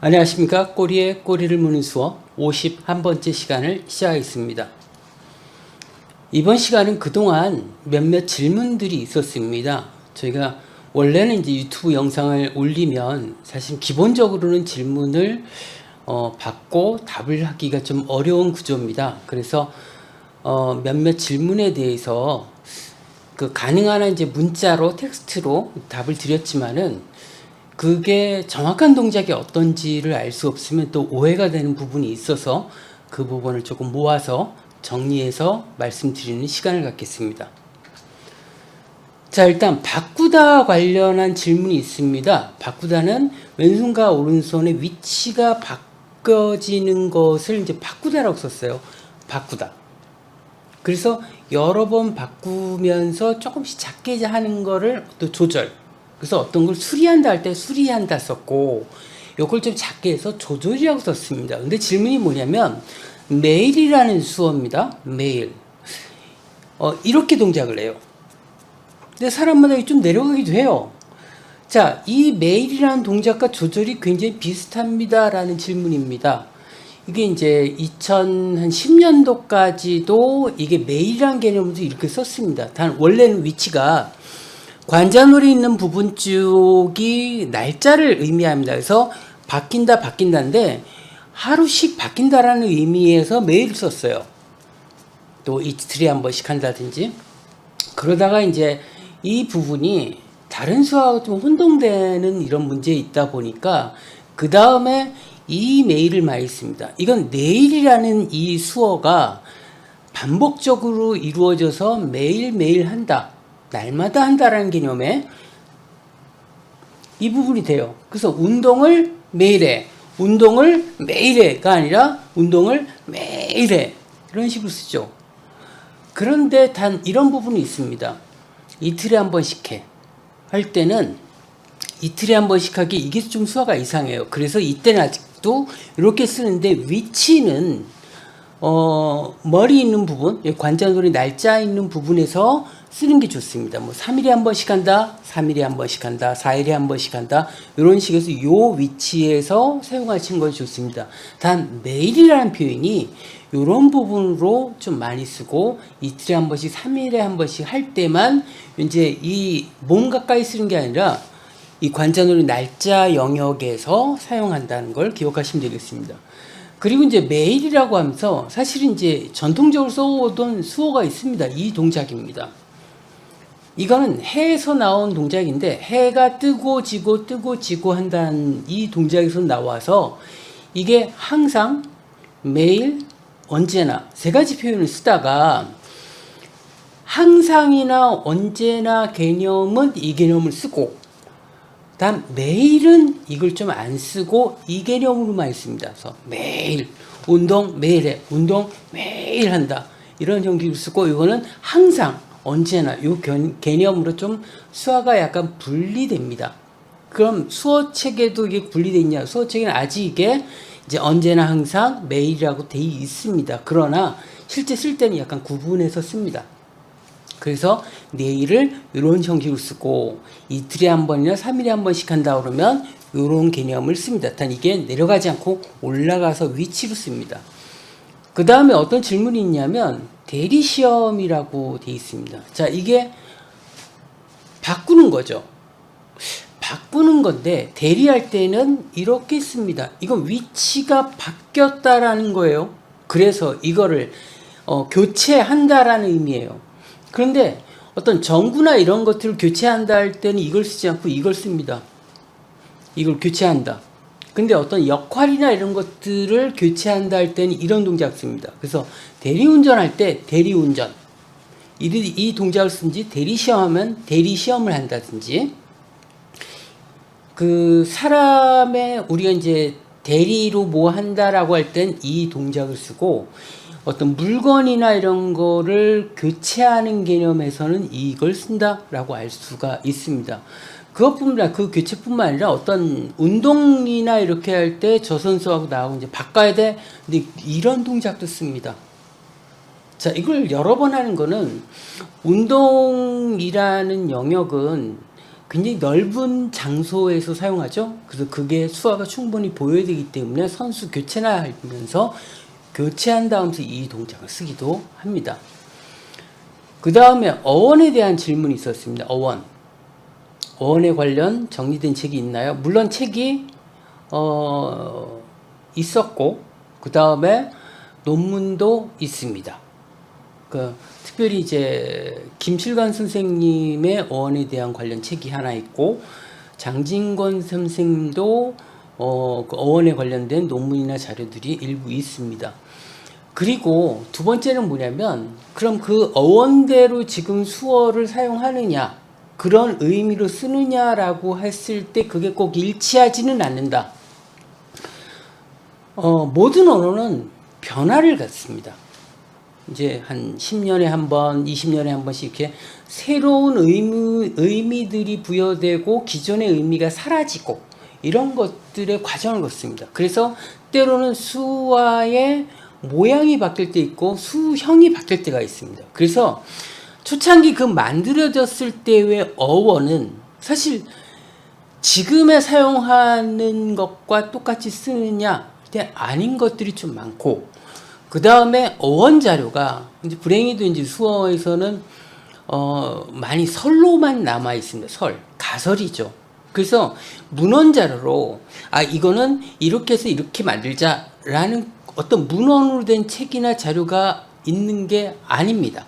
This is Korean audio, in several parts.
안녕하십니까. 꼬리에 꼬리를 무는 수업 51번째 시간을 시작하겠습니다. 이번 시간은 그동안 몇몇 질문들이 있었습니다. 저희가 원래는 이제 유튜브 영상을 올리면 사실 기본적으로는 질문을 받고 답을 하기가 좀 어려운 구조입니다. 그래서 몇몇 질문에 대해서 가능한 한 이제 문자로 텍스트로 답을 드렸지만은 그게 정확한 동작이 어떤지를 알 수 없으면 또 오해가 되는 부분이 있어서 그 부분을 조금 모아서 정리해서 말씀드리는 시간을 갖겠습니다. 자, 일단 바꾸다 관련한 질문이 있습니다. 바꾸다는 왼손과 오른손의 위치가 바꿔지는 것을 이제 바꾸다라고 썼어요. 바꾸다. 그래서 여러 번 바꾸면서 조금씩 작게 하는 거를 또 조절. 그래서 어떤 걸 수리한다 할 때 수리한다 썼고, 요걸 좀 작게 해서 조절이라고 썼습니다. 근데 질문이 뭐냐면, 매일이라는 수어입니다. 매일. 이렇게 동작을 해요. 근데 사람마다 좀 내려가기도 해요. 자, 이 매일이라는 동작과 조절이 굉장히 비슷합니다라는 질문입니다. 이게 이제 2010년도까지도 이게 매일이라는 개념도 이렇게 썼습니다. 단, 원래는 위치가 관자놀이 있는 부분 쪽이 날짜를 의미합니다. 그래서 바뀐다인데 하루씩 바뀐다라는 의미에서 매일 썼어요. 또 이틀에 한 번씩 한다든지. 그러다가 이제 이 부분이 다른 수하고 좀 혼동되는 이런 문제에 있다 보니까 그 다음에 이 매일을 많이 씁니다. 이건 내일이라는 이 수어가 반복적으로 이루어져서 매일매일 한다. 날마다 한다라는 개념에 이 부분이 돼요. 그래서 운동을 매일 해. 운동을 매일 해가 아니라 운동을 매일 해. 이런 식으로 쓰죠. 그런데 단 이런 부분이 있습니다. 이틀에 한 번씩 해. 할 때는 이틀에 한 번씩 하기 이게 좀 수화가 이상해요. 그래서 이때는 아직도 이렇게 쓰는데 위치는 머리 있는 부분, 관자놀이 날짜 있는 부분에서 쓰는 게 좋습니다. 뭐 3일에 한 번씩 한다, 3일에 한 번씩 한다, 4일에 한 번씩 한다. 이런 식에서 요 위치에서 사용하시는 것이 좋습니다. 단 매일이라는 표현이 이런 부분으로 좀 많이 쓰고 이틀에 한 번씩, 3일에 한 번씩 할 때만 이제 이 몸 가까이 쓰는 게 아니라 이 관자놀이 날짜 영역에서 사용한다는 걸 기억하시면 되겠습니다. 그리고 이제 매일이라고 하면서 사실은 이제 전통적으로 써오던 수어가 있습니다. 이 동작입니다. 이거는 해에서 나온 동작인데 해가 뜨고 지고 한다는 이 동작에서 나와서 이게 항상 매일 언제나 세 가지 표현을 쓰다가 항상이나 언제나 개념은 이 개념을 쓰고 단 매일은 이걸 좀 안 쓰고 이 개념으로만 있습니다. 그래서 매일 운동 매일 해. 운동 매일 한다. 이런 형식을 쓰고 이거는 항상 언제나 이 개념으로 좀 수화가 약간 분리됩니다. 그럼 수어책에도 이게 분리되어 있냐? 수어책에는 아직 이게 이제 언제나 항상 매일이라고 되어 있습니다. 그러나 실제 쓸 때는 약간 구분해서 씁니다. 그래서 내일을 이런 형식으로 쓰고 이틀에 한 번이나 3일에 한 번씩 한다 그러면 이런 개념을 씁니다. 단 이게 내려가지 않고 올라가서 위치로 씁니다. 그 다음에 어떤 질문이 있냐면 대리시험이라고 되어 있습니다. 자, 이게 바꾸는 거죠. 바꾸는 건데 대리할 때는 이렇게 씁니다. 이건 위치가 바뀌었다라는 거예요. 그래서 이거를 교체한다라는 의미예요. 그런데 어떤 정구나 이런 것들을 교체한다 할 때는 이걸 쓰지 않고 이걸 씁니다. 이걸 교체한다. 근데 어떤 역할이나 이런 것들을 교체한다 할 때는 이런 동작 씁니다. 그래서 대리운전할 때 대리운전. 이 동작을 쓴지 대리시험하면 대리시험을 한다든지 그 사람의 우리가 이제 대리로 뭐 한다라고 할 땐 이 동작을 쓰고 어떤 물건이나 이런 거를 교체하는 개념에서는 이걸 쓴다라고 알 수가 있습니다. 그것뿐만 아니라 그 교체뿐만 아니라 어떤 운동이나 이렇게 할 때 저 선수하고 나하고 이제 바꿔야 돼. 근데 이런 동작도 씁니다. 자, 이걸 여러 번 하는 거는 운동이라는 영역은 굉장히 넓은 장소에서 사용하죠. 그래서 그게 수화가 충분히 보여야 되기 때문에 선수 교체나 하면서 교체한 다음서 이 동작을 쓰기도 합니다. 그 다음에 어원에 대한 질문이 있었습니다. 어원에 관련 정리된 책이 있나요? 물론 책이 있었고 그 다음에 논문도 있습니다. 특별히 이제 김칠관 선생님의 어원에 대한 관련 책이 하나 있고 장진권 선생님도 그 어원에 관련된 논문이나 자료들이 일부 있습니다. 그리고 두 번째는 뭐냐면 그럼 그 어원대로 지금 수어를 사용하느냐 그런 의미로 쓰느냐라고 했을 때 그게 꼭 일치하지는 않는다. 모든 언어는 변화를 갖습니다. 이제 한 10년에 한 번, 20년에 한 번씩 이렇게 새로운 의미들이 부여되고 기존의 의미가 사라지고 이런 것들의 과정을 거칩니다. 그래서 때로는 수와의 모양이 바뀔 때 있고 수형이 바뀔 때가 있습니다. 그래서 초창기 그 만들어졌을 때의 어원은 사실 지금에 사용하는 것과 똑같이 쓰느냐 아닌 것들이 좀 많고 그 다음에 어원 자료가 이제 불행히도 이제 수어에서는 많이 설로만 남아 있습니다. 가설이죠. 그래서 문헌 자료로 이거는 이렇게 해서 이렇게 만들자라는 어떤 문헌으로 된 책이나 자료가 있는 게 아닙니다.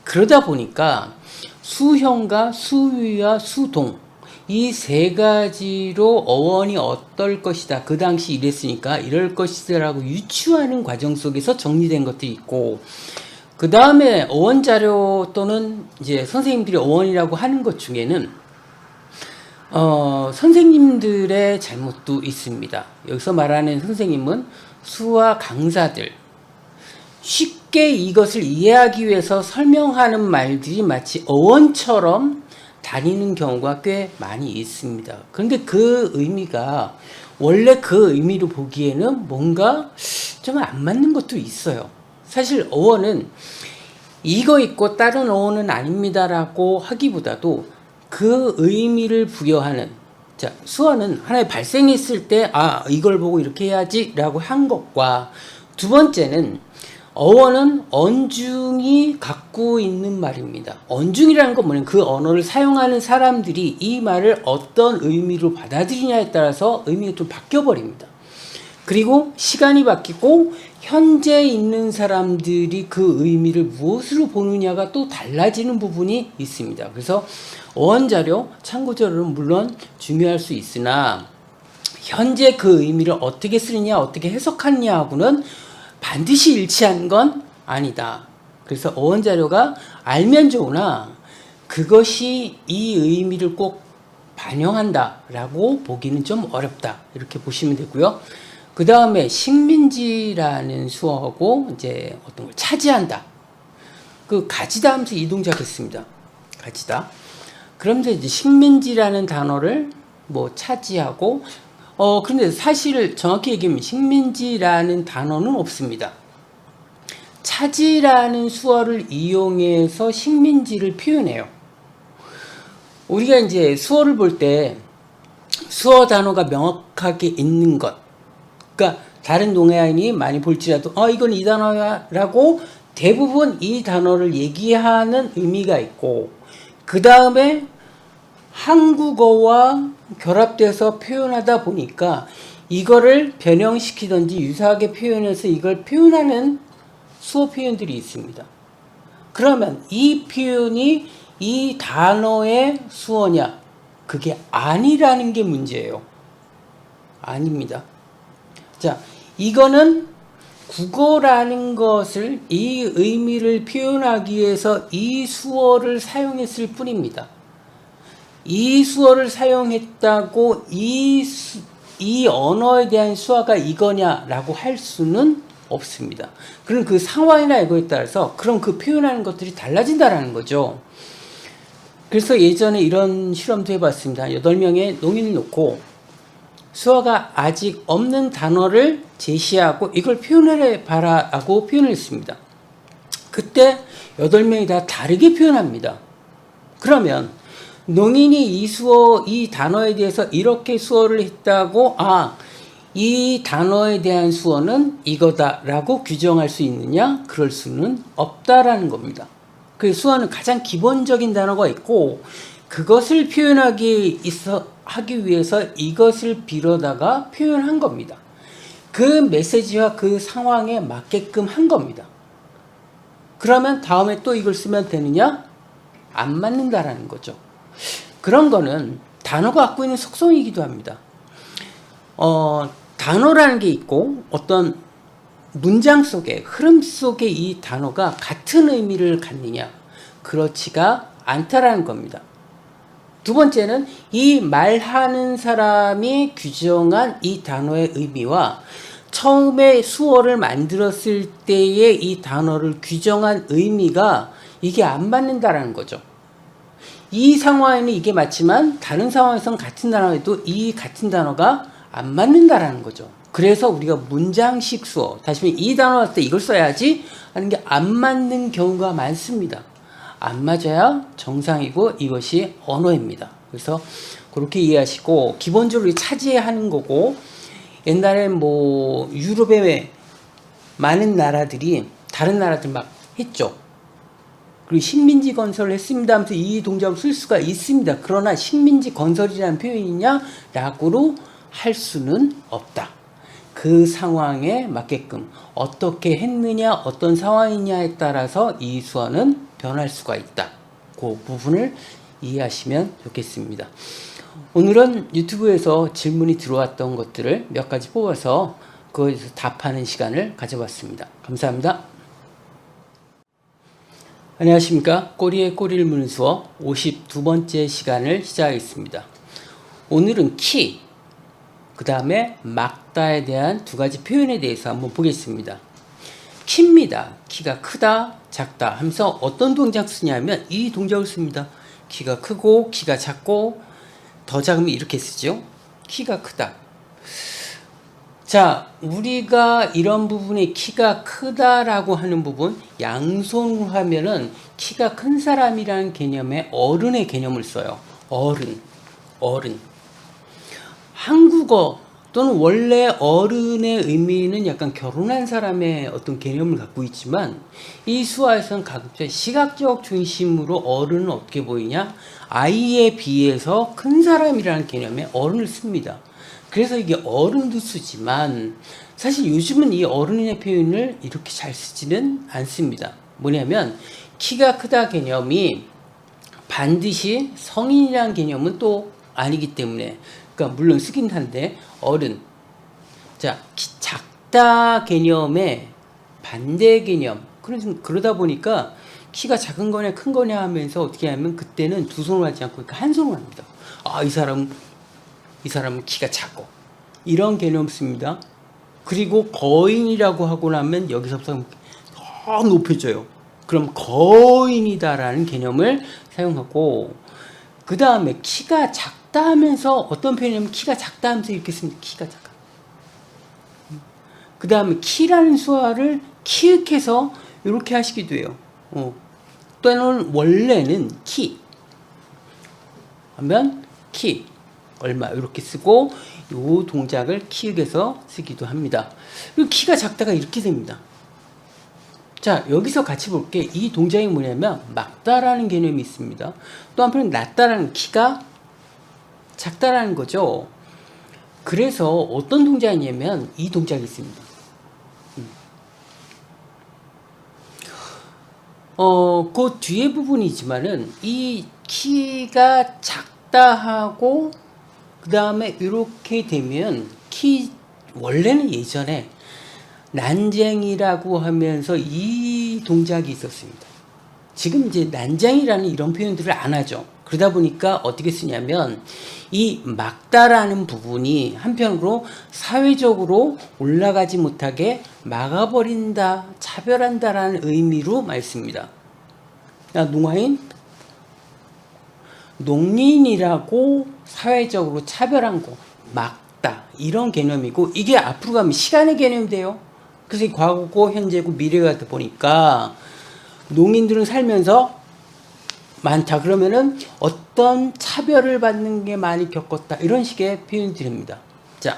그러다 보니까 수형과 수위와 수동 이 세 가지로 어원이 어떨 것이다. 그 당시 이랬으니까 이럴 것이다라고 유추하는 과정 속에서 정리된 것들이 있고 그 다음에 어원 자료 또는 이제 선생님들이 어원이라고 하는 것 중에는 선생님들의 잘못도 있습니다. 여기서 말하는 선생님은 수화 강사들 쉽게 이것을 이해하기 위해서 설명하는 말들이 마치 어원처럼 다니는 경우가 꽤 많이 있습니다. 그런데 그 의미가 원래 그 의미로 보기에는 뭔가 좀 안 맞는 것도 있어요. 사실 어원은 이거 있고 다른 어원은 아닙니다라고 하기보다도 그 의미를 부여하는 수어는 하나의 발생했을 때 이걸 보고 이렇게 해야지 라고 한 것과 두 번째는 어원은 언중이 갖고 있는 말입니다. 언중이라는 건 뭐냐면 그 언어를 사용하는 사람들이 이 말을 어떤 의미로 받아들이냐에 따라서 의미가 좀 바뀌어버립니다. 그리고 시간이 바뀌고 현재 있는 사람들이 그 의미를 무엇으로 보느냐가 또 달라지는 부분이 있습니다. 그래서 어원 자료, 참고 자료는 물론 중요할 수 있으나 현재 그 의미를 어떻게 쓰느냐, 어떻게 해석하느냐하고는 반드시 일치한 건 아니다. 그래서 어원 자료가 알면 좋으나 그것이 이 의미를 꼭 반영한다라고 보기는 좀 어렵다. 이렇게 보시면 되고요. 그 다음에 식민지라는 수어하고 이제 어떤 걸 차지한다. 그 가지다 하면서 이 동작했습니다. 가지다. 그러면서 이제 식민지라는 단어를 차지하고 그런데 사실 정확히 얘기하면 식민지라는 단어는 없습니다. 차지라는 수어를 이용해서 식민지를 표현해요. 우리가 이제 수어를 볼 때 수어 단어가 명확하게 있는 것, 그러니까 다른 동양인이 많이 볼지라도 이건 이 단어야 라고 대부분 이 단어를 얘기하는 의미가 있고 그 다음에 한국어와 결합돼서 표현하다 보니까 이거를 변형시키든지 유사하게 표현해서 이걸 표현하는 수어 표현들이 있습니다. 그러면 이 표현이 이 단어의 수어냐? 그게 아니라는 게 문제예요. 아닙니다. 자, 이거는 국어라는 것을 이 의미를 표현하기 위해서 이 수어를 사용했을 뿐입니다. 이 수어를 사용했다고 이 언어에 대한 수어가 이거냐라고 할 수는 없습니다. 그럼 그 상황이나 이거에 따라서 그럼 그 표현하는 것들이 달라진다라는 거죠. 그래서 예전에 이런 실험도 해봤습니다. 8명의 농인을 놓고 수어가 아직 없는 단어를 제시하고 이걸 표현해 봐라 라고 표현을 했습니다. 그때 8명이 다 다르게 표현합니다. 그러면 농인이 이 단어에 대해서 이렇게 수어를 했다고, 이 단어에 대한 수어는 이거다라고 규정할 수 있느냐? 그럴 수는 없다라는 겁니다. 그 수어는 가장 기본적인 단어가 있고, 그것을 하기 위해서 이것을 빌어다가 표현한 겁니다. 그 메시지와 그 상황에 맞게끔 한 겁니다. 그러면 다음에 또 이걸 쓰면 되느냐? 안 맞는다라는 거죠. 그런 거는 단어가 갖고 있는 속성이기도 합니다. 단어라는 게 있고 어떤 문장 속에, 흐름 속에 이 단어가 같은 의미를 갖느냐? 그렇지가 않다라는 겁니다. 두 번째는 이 말하는 사람이 규정한 이 단어의 의미와 처음에 수어를 만들었을 때의 이 단어를 규정한 의미가 이게 안 맞는다라는 거죠. 이 상황에는 이게 맞지만 다른 상황에서는 같은 단어에도 이 같은 단어가 안 맞는다라는 거죠. 그래서 우리가 문장식 수어, 다시 말해 이 단어 할 때 이걸 써야지 하는 게 안 맞는 경우가 많습니다. 안 맞아야 정상이고 이것이 언어입니다. 그래서 그렇게 이해하시고, 기본적으로 차지해야 하는 거고, 옛날에 유럽의 많은 나라들이 다른 나라들 막 했죠. 그리고 식민지 건설을 했습니다 하면서 이 동작을 쓸 수가 있습니다. 그러나 식민지 건설이라는 표현이냐? 라고로 할 수는 없다. 그 상황에 맞게끔 어떻게 했느냐, 어떤 상황이냐에 따라서 이 수어는 변할 수가 있다. 그 부분을 이해하시면 좋겠습니다. 오늘은 유튜브에서 질문이 들어왔던 것들을 몇 가지 뽑아서 그것에서 답하는 시간을 가져봤습니다. 감사합니다. 안녕하십니까. 꼬리에 꼬리를 무는 수어 52번째 시간을 시작하겠습니다. 오늘은 키, 그 다음에 막다에 대한 두 가지 표현에 대해서 한번 보겠습니다. 키입니다. 키가 크다, 작다 하면서 어떤 동작 쓰냐면 이 동작을 씁니다. 키가 크고 키가 작고, 더 작으면 이렇게 쓰죠. 키가 크다. 자, 우리가 이런 부분에 키가 크다라고 하는 부분, 양손으로 하면은 키가 큰 사람이라는 개념에 어른의 개념을 써요. 어른. 한국어 또는 원래 어른의 의미는 약간 결혼한 사람의 어떤 개념을 갖고 있지만, 이 수화에서는 가급적 시각적 중심으로 어른은 어떻게 보이냐? 아이에 비해서 큰 사람이라는 개념에 어른을 씁니다. 그래서 이게 어른도 쓰지만 사실 요즘은 이 어른의 표현을 이렇게 잘 쓰지는 않습니다. 뭐냐면 키가 크다 개념이 반드시 성인이라는 개념은 또 아니기 때문에, 그러니까 물론 쓰긴 한데 어른. 자, 키 작다 개념의 반대 개념. 그러다 보니까 키가 작은 거냐 큰 거냐 하면서 어떻게 하면 그때는 두 손으로 하지 않고 한 손으로 합니다. 이 사람은 키가 작고, 이런 개념 씁니다. 그리고 거인이라고 하고 나면 여기서부터 더 높여져요. 그럼 거인이다라는 개념을 사용하고, 그 다음에 키가 작다 하면서 어떤 표현이냐면 키가 작다 하면서 이렇게 씁니다. 키가 작아. 그 다음에 키라는 수화를 키읔해서 이렇게 하시기도 해요. 또는 원래는 키 하면 키 얼마 이렇게 쓰고, 이 동작을 키읔해서 쓰기도 합니다. 그리고 키가 작다가 이렇게 됩니다. 자, 여기서 같이 볼게. 이 동작이 뭐냐면 막다라는 개념이 있습니다. 또 한편은 낮다라는, 키가 작다라는 거죠. 그래서 어떤 동작이냐면 이 동작이 있습니다. 그 뒤에 부분이지만은 이 키가 작다 하고 그 다음에 이렇게 되면 원래는 예전에 난쟁이라고 하면서 이 동작이 있었습니다. 지금 이제 난쟁이라는 이런 표현들을 안 하죠. 그러다 보니까 어떻게 쓰냐면 이 막다라는 부분이 한편으로 사회적으로 올라가지 못하게 막아버린다, 차별한다라는 의미로 말 씁니다. 농린이라고 사회적으로 차별한 거, 막다, 이런 개념이고, 이게 앞으로 가면 시간의 개념이 돼요. 그래서 과거고 현재고 미래가 되다 보니까 농인들은 살면서 많다. 그러면은 어떤 차별을 받는 게 많이 겪었다. 이런 식의 표현이 됩니다. 자,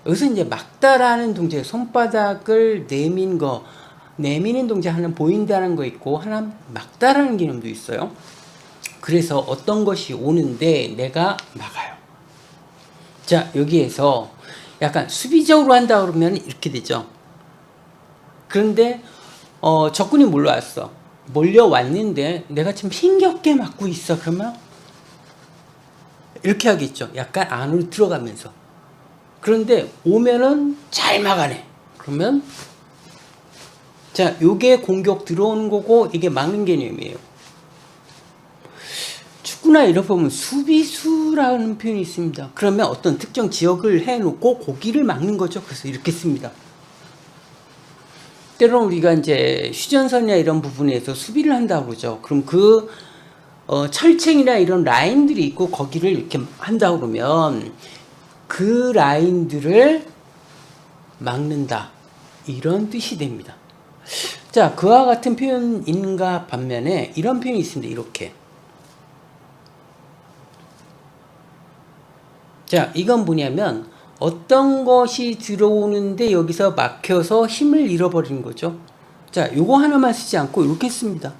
여기서 이제 막다라는 동작, 손바닥을 내미는 동작 하나는 보인다는 거 있고, 하나는 막다라는 개념도 있어요. 그래서 어떤 것이 오는데 내가 막아요. 자, 여기에서 약간 수비적으로 한다 그러면 이렇게 되죠. 그런데 적군이 몰려왔는데 내가 지금 힘겹게 막고 있어. 그러면 이렇게 하겠죠. 약간 안으로 들어가면서. 그런데 오면은 잘 막아내. 그러면 자, 요게 공격 들어오는 거고 이게 막는 개념이에요. 축구나 이런 보면 수비수라는 표현이 있습니다. 그러면 어떤 특정 지역을 해놓고 고기를 막는 거죠. 그래서 이렇게 씁니다. 때로는 우리가 이제 휴전선이나 이런 부분에서 수비를 한다고 그러죠. 그럼 그 철책이나 이런 라인들이 있고 거기를 이렇게 한다고 그러면 그 라인들을 막는다. 이런 뜻이 됩니다. 자, 그와 같은 표현인가 반면에 이런 표현이 있습니다. 이렇게. 자, 이건 뭐냐면 어떤 것이 들어오는데 여기서 막혀서 힘을 잃어버리는 거죠. 자, 요거 하나만 쓰지 않고 이렇게 씁니다.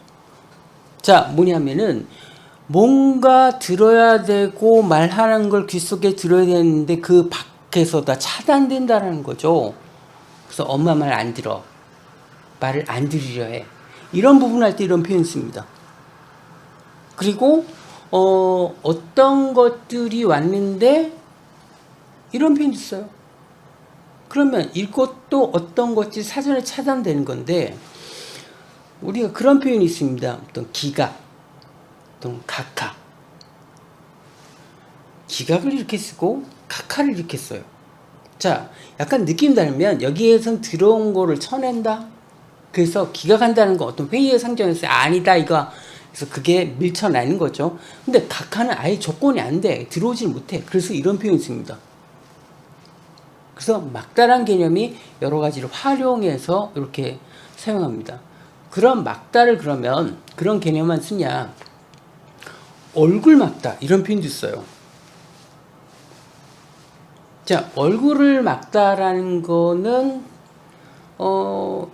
자, 뭐냐면은 뭔가 들어야 되고 말하는 걸 귀 속에 들어야 되는데 그 밖에서 다 차단된다는 거죠. 그래서 엄마 말 안 들어. 말을 안 들으려 해. 이런 부분 할 때 이런 표현 씁니다. 그리고 어떤 것들이 왔는데 이런 표현도 있어요. 그러면 이것도 어떤 것이 사전에 차단되는 건데 우리가 그런 표현이 있습니다. 어떤 기각, 어떤 각하. 기각을 이렇게 쓰고 각하를 이렇게 써요. 자, 약간 느낌 다르면 여기에선 들어온 거를 쳐낸다. 그래서 기각한다는 거 어떤 회의의 상정에서 아니다 이거. 그래서 그게 밀쳐내는 거죠. 근데 각하는 아예 조건이 안 돼. 들어오질 못해. 그래서 이런 표현 씁니다. 그래서 막다란 개념이 여러 가지를 활용해서 이렇게 사용합니다. 그런 막다를 그러면 그런 개념만 쓰냐? 얼굴 막다 이런 표현도 있어요. 자, 얼굴을 막다라는 거는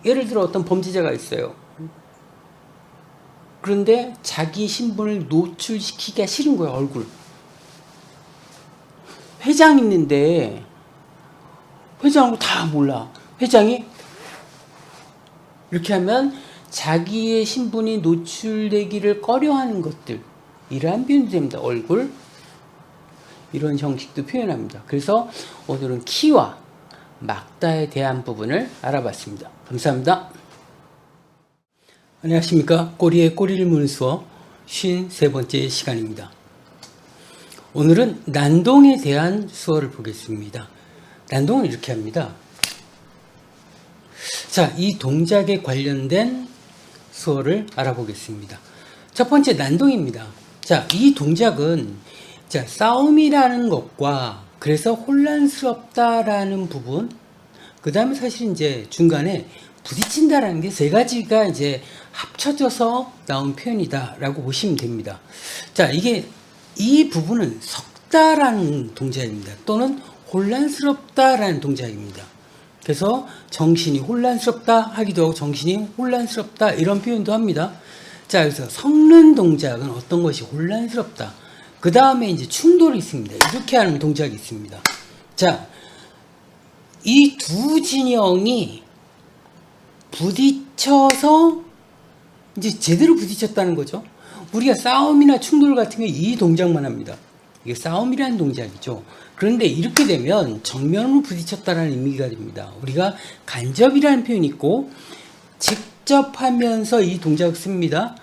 예를 들어 어떤 범죄자가 있어요. 그런데 자기 신분을 노출시키기가 싫은 거예요. 얼굴. 회장 있는데 회장하고 다 몰라. 회장이 이렇게 하면 자기의 신분이 노출되기를 꺼려하는 것들, 이러한 표현이 됩니다. 얼굴, 이런 형식도 표현합니다. 그래서 오늘은 키와 막다에 대한 부분을 알아봤습니다. 감사합니다. 안녕하십니까. 꼬리에 꼬리를 무는 수업 53번째 시간입니다. 오늘은 난동에 대한 수어를 보겠습니다. 난동은 이렇게 합니다. 자, 이 동작에 관련된 수어를 알아보겠습니다. 첫 번째 난동입니다. 자, 이 동작은 자, 싸움이라는 것과 그래서 혼란스럽다라는 부분, 그 다음에 사실 이제 중간에 부딪힌다라는 게 세 가지가 이제 합쳐져서 나온 표현이다라고 보시면 됩니다. 자, 이 부분은 섞다라는 동작입니다. 또는 혼란스럽다라는 동작입니다. 그래서 정신이 혼란스럽다 하기도 하고 정신이 혼란스럽다 이런 표현도 합니다. 자, 그래서 섞는 동작은 어떤 것이 혼란스럽다. 그 다음에 이제 충돌이 있습니다. 이렇게 하는 동작이 있습니다. 자, 이 두 진영이 부딪혀서 이제 제대로 부딪혔다는 거죠. 우리가 싸움이나 충돌 같은 게 이 동작만 합니다. 이게 싸움이라는 동작이죠. 그런데 이렇게 되면 정면으로 부딪혔다는 의미가 됩니다. 우리가 간접이라는 표현이 있고 직접 하면서 이 동작을 씁니다.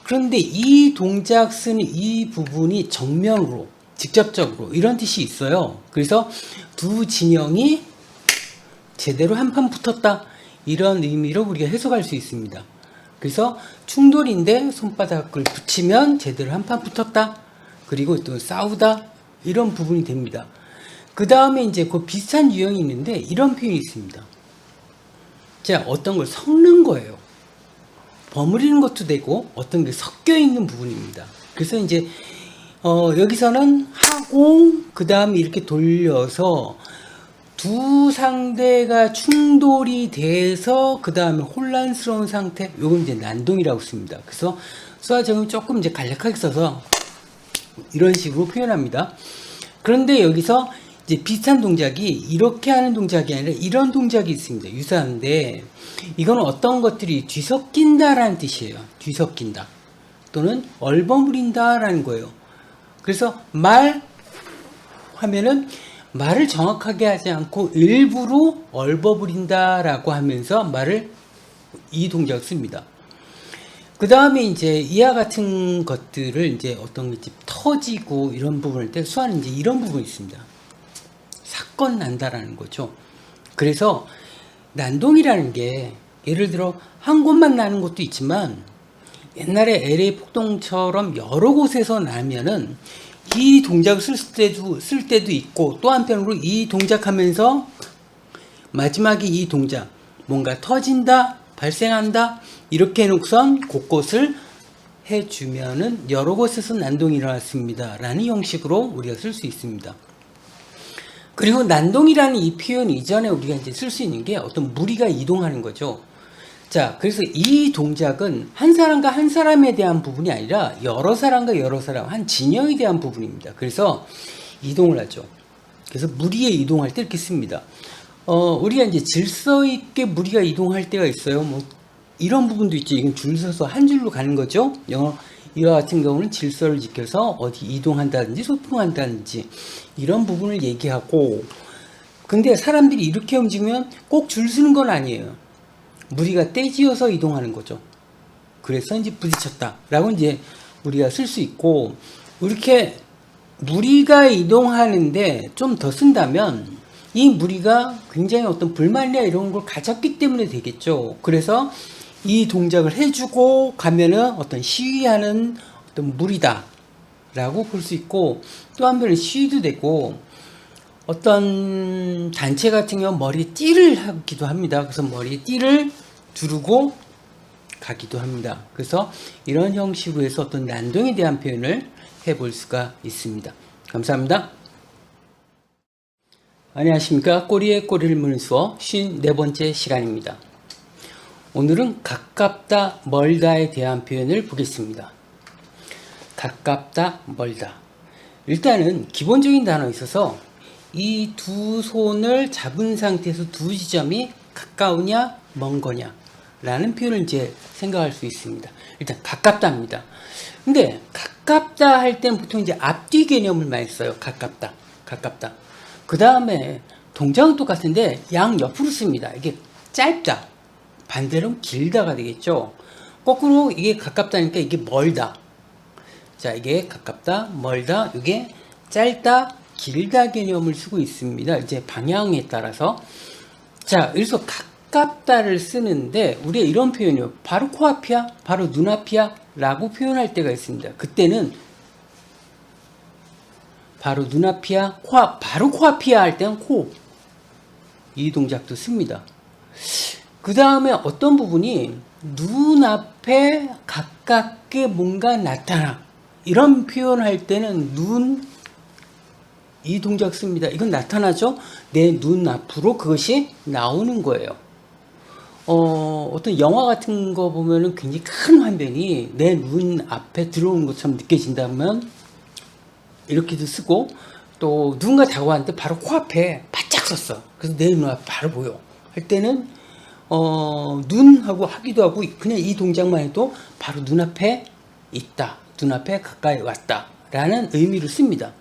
그런데 이 동작 쓰는 이 부분이 정면으로 직접적으로 이런 뜻이 있어요. 그래서 두 진영이 제대로 한판 붙었다 이런 의미로 우리가 해석할 수 있습니다. 그래서 충돌인데 손바닥을 붙이면 제대로 한판 붙었다. 그리고 또 싸우다 이런 부분이 됩니다. 그 다음에 이제 그 비슷한 유형이 있는데 이런 표현이 있습니다. 자, 어떤 걸 섞는 거예요. 버무리는 것도 되고 어떤 게 섞여 있는 부분입니다. 그래서 이제 여기서는 하고 그 다음에 이렇게 돌려서 두 상대가 충돌이 돼서 그 다음에 혼란스러운 상태, 요건 이제 난동이라고 씁니다. 그래서 수화적은 조금 이제 간략하게 써서 이런 식으로 표현합니다. 그런데 여기서 이제 비슷한 동작이 이렇게 하는 동작이 아니라 이런 동작이 있습니다. 유사한데 이건 어떤 것들이 뒤섞인다라는 뜻이에요. 뒤섞인다 또는 얼버무린다라는 거예요. 그래서 말 하면은 말을 정확하게 하지 않고 일부러 얼버무린다라고 하면서 말을 이 동작을 씁니다. 그 다음에 이제 이와 같은 것들을 이제 어떤 게 터지고 이런 부분을 때 수화는 이제 이런 부분이 있습니다. 사건 난다라는 거죠. 그래서 난동이라는 게 예를 들어 한 곳만 나는 것도 있지만 옛날에 LA 폭동처럼 여러 곳에서 나면은 이 동작을 쓸 때도 있고 또 한편으로 이 동작하면서 마지막에 이 동작 뭔가 터진다 발생한다 이렇게 해놓고선 곳곳을 해주면은 여러 곳에서 난동이 일어났습니다 라는 형식으로 우리가 쓸 수 있습니다. 그리고 난동이라는 이 표현 이전에 우리가 이제 쓸 수 있는 게 어떤 무리가 이동하는 거죠. 자, 그래서 이 동작은 한 사람과 한 사람에 대한 부분이 아니라 여러 사람과 여러 사람, 한 진영에 대한 부분입니다. 그래서 이동을 하죠. 그래서 무리에 이동할 때 이렇게 씁니다. 우리가 이제 질서 있게 무리가 이동할 때가 있어요. 뭐 이런 부분도 있죠. 이건 줄 서서 한 줄로 가는 거죠. 이와 같은 경우는 질서를 지켜서 어디 이동한다든지 소통한다든지 이런 부분을 얘기하고, 근데 사람들이 이렇게 움직이면 꼭 줄 서는 건 아니에요. 무리가 떼지어서 이동하는 거죠. 그래서 이제 부딪혔다라고 이제 우리가 쓸 수 있고, 이렇게 무리가 이동하는데 좀 더 쓴다면 이 무리가 굉장히 어떤 불만이나 이런 걸 가졌기 때문에 되겠죠. 그래서 이 동작을 해주고 가면은 어떤 시위하는 어떤 무리다 라고 볼 수 있고, 또 한편은 시위도 되고 어떤 단체 같은 경우 머리에 띠를 하기도 합니다. 그래서 머리에 띠를 두르고 가기도 합니다. 그래서 이런 형식으로 해서 어떤 난동에 대한 표현을 해볼 수가 있습니다. 감사합니다. 안녕하십니까. 꼬리에 꼬리를 무는 수어 54번째 시간입니다. 오늘은 가깝다 멀다에 대한 표현을 보겠습니다. 가깝다 멀다, 일단은 기본적인 단어에 있어서 이 두 손을 잡은 상태에서 두 지점이 가까우냐 먼 거냐 라는 표현을 이제 생각할 수 있습니다. 일단 가깝다입니다. 근데 가깝다 할 때는 보통 이제 앞뒤 개념을 많이 써요. 가깝다 그 다음에 동작은 똑같은데 양 옆으로 씁니다. 이게 짧다 반대로 길다가 되겠죠. 거꾸로 이게 가깝다니까 이게 멀다. 자, 이게 가깝다 멀다, 이게 짧다 길다 개념을 쓰고 있습니다. 이제 방향에 따라서. 자, 그래서 가깝다를 쓰는데 우리가 이런 표현이요. 바로 코앞이야, 바로 눈앞이야 라고 표현할 때가 있습니다. 그때는 바로 눈앞이야, 코앞, 바로 코앞이야 할 때는 코, 이 동작도 씁니다. 그 다음에 어떤 부분이 눈앞에 가깝게 뭔가 나타나, 이런 표현할 때는 눈, 이 동작 씁니다. 이건 나타나죠. 내 눈앞으로 그것이 나오는 거예요. 어떤 영화 같은 거 보면은 굉장히 큰 화면이 내 눈앞에 들어오는 것처럼 느껴진다면 이렇게도 쓰고, 또 누군가 다가왔는데 바로 코앞에 바짝 섰어. 그래서 내 눈앞에 바로 보여 할 때는 눈하고 하기도 하고 그냥 이 동작만 해도 바로 눈앞에 있다, 눈앞에 가까이 왔다 라는 의미를 씁니다.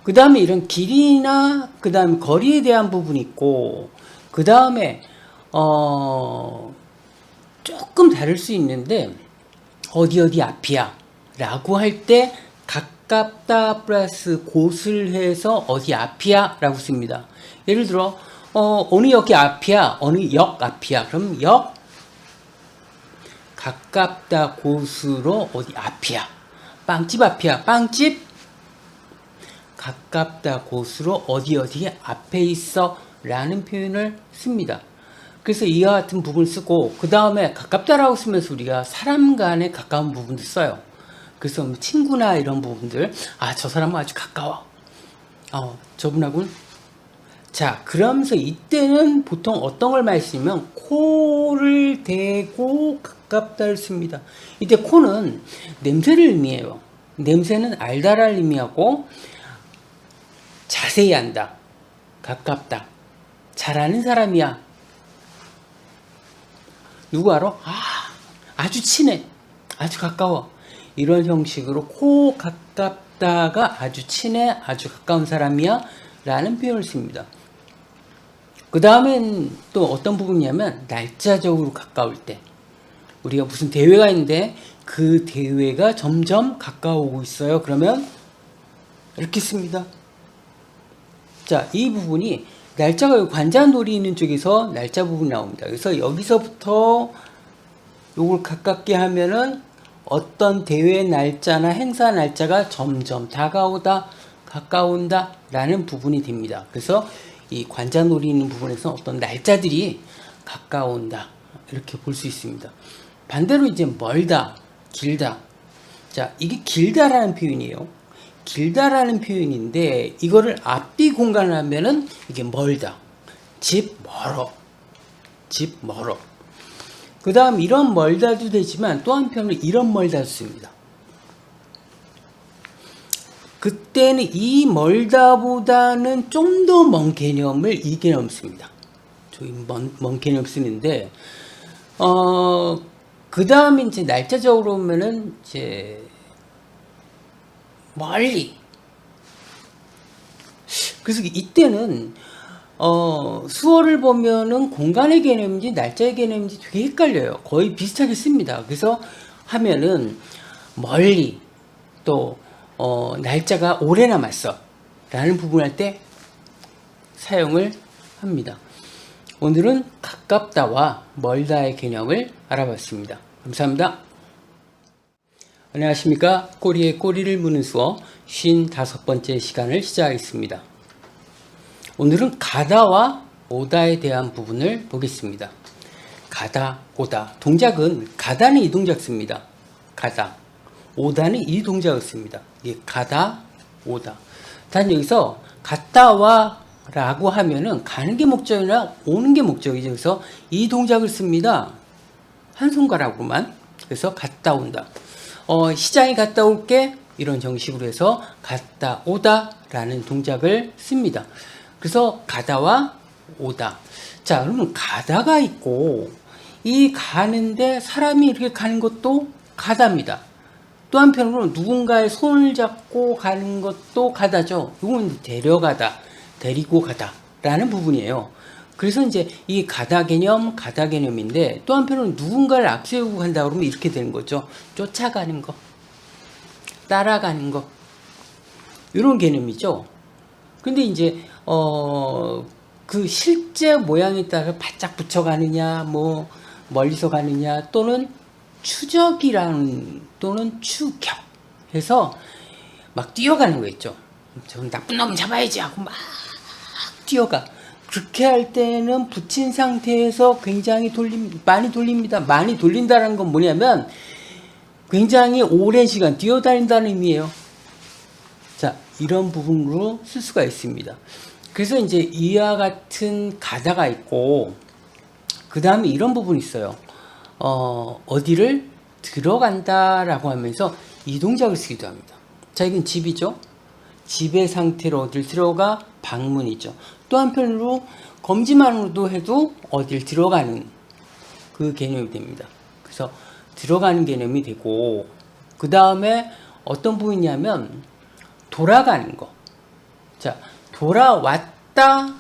그 다음에 이런 길이나 그 다음에 거리에 대한 부분이 있고, 그 다음에 조금 다를 수 있는데 어디 앞이야 라고 할 때 가깝다 플러스 곳을 해서 어디 앞이야 라고 씁니다. 예를 들어 어느 역이 앞이야, 어느 역 앞이야, 그럼 역 가깝다 곳으로 어디 앞이야, 빵집 앞이야, 빵집 가깝다 곳으로 어디 앞에 있어 라는 표현을 씁니다. 그래서 이와 같은 부분을 쓰고 그 다음에 가깝다라고 쓰면서 우리가 사람 간에 가까운 부분도 써요. 그래서 뭐 친구나 이런 부분들, 아, 저 사람은 아주 가까워. 저분하고는. 자, 그러면서 이때는 보통 어떤 걸 많이 쓰냐면 코를 대고 가깝다를 씁니다. 이때 코는 냄새를 의미해요. 냄새는 알다를 의미하고 자세히 안다, 가깝다, 잘 아는 사람이야. 누구 알아? 아주 친해, 아주 가까워. 이런 형식으로 코 가깝다가 아주 친해, 아주 가까운 사람이야 라는 표현을 씁니다. 그 다음엔 또 어떤 부분이냐면 날짜적으로 가까울 때, 우리가 무슨 대회가 있는데 그 대회가 점점 가까워오고 있어요. 그러면 이렇게 씁니다. 자, 이 부분이 날짜가 관자놀이 있는 쪽에서 날짜 부분이 나옵니다. 그래서 여기서부터 요걸 가깝게 하면은 어떤 대회 날짜나 행사 날짜가 점점 다가오다, 가까운다 라는 부분이 됩니다. 그래서 이 관자놀이 있는 부분에서 어떤 날짜들이 가까운다 이렇게 볼 수 있습니다. 반대로 이제 멀다, 길다. 자, 이게 길다라는 표현이에요. 길다라는 표현인데 이거를 앞뒤 공간을 하면은 이게 멀다, 집 멀어, 집 멀어. 그 다음 이런 멀다도 되지만 또 한편으로 이런 멀다도 씁니다. 그때는 이 멀다보다는 좀 더 먼 개념을 이 개념 씁니다. 저희 먼 개념 쓰는데 그 다음에 이제 날짜적으로 보면은 이제 멀리. 그래서 이때는 수어를 보면은 공간의 개념인지 날짜의 개념인지 되게 헷갈려요. 거의 비슷하게 씁니다. 그래서 하면은 멀리, 또 날짜가 오래 남았어 라는 부분 할 때 사용을 합니다. 오늘은 가깝다와 멀다의 개념을 알아봤습니다. 감사합니다. 안녕하십니까. 꼬리에 꼬리를 무는 수어 55번째 시간을 시작하겠습니다. 오늘은 가다와 오다에 대한 부분을 보겠습니다. 가다, 오다. 동작은 가다는 이 동작 씁니다. 가다. 오다는 이 동작을 씁니다. 예, 가다, 오다. 단 여기서 갔다 와 라고 하면은 가는 게 목적이나 오는 게 목적이죠. 그래서 이 동작을 씁니다. 한 손가락으로만. 그래서 갔다 온다. 시장에 갔다 올게 이런 형식으로 해서 갔다 오다 라는 동작을 씁니다. 그래서 가다와 오다. 자, 그러면 가다가 있고 이 가는데 사람이 이렇게 가는 것도 가다입니다. 또 한편으로는 누군가의 손을 잡고 가는 것도 가다죠. 이건 데려가다, 데리고 가다 라는 부분이에요. 그래서 이제 이 가다 개념인데 또 한편으로는 누군가를 앞세우고 간다 그러면 이렇게 되는 거죠. 쫓아가는 거, 따라가는 거, 이런 개념이죠. 근데 이제 그 실제 모양에 따라 바짝 붙여가느냐, 뭐 멀리서 가느냐, 또는 추적이라는, 또는 추격 해서 막 뛰어가는 거 있죠. 저 나쁜 놈 잡아야지 하고 막 뛰어가. 그렇게 할 때는 붙인 상태에서 굉장히 많이 돌립니다. 많이 돌린다는 건 뭐냐면 굉장히 오랜 시간 뛰어다닌다는 의미예요. 자, 이런 부분으로 쓸 수가 있습니다. 그래서 이제 이와 같은 가다가 있고, 그 다음에 이런 부분이 있어요. 어디를 들어간다라고 하면서 이 동작을 쓰기도 합니다. 자, 이건 집이죠. 집의 상태로 어딜 들어가, 방문이죠. 또 한편으로 검지만으로도 해도 어딜 들어가는 그 개념이 됩니다. 그래서 들어가는 개념이 되고, 그 다음에 어떤 부분이냐면 돌아가는 거. 자, 돌아왔다,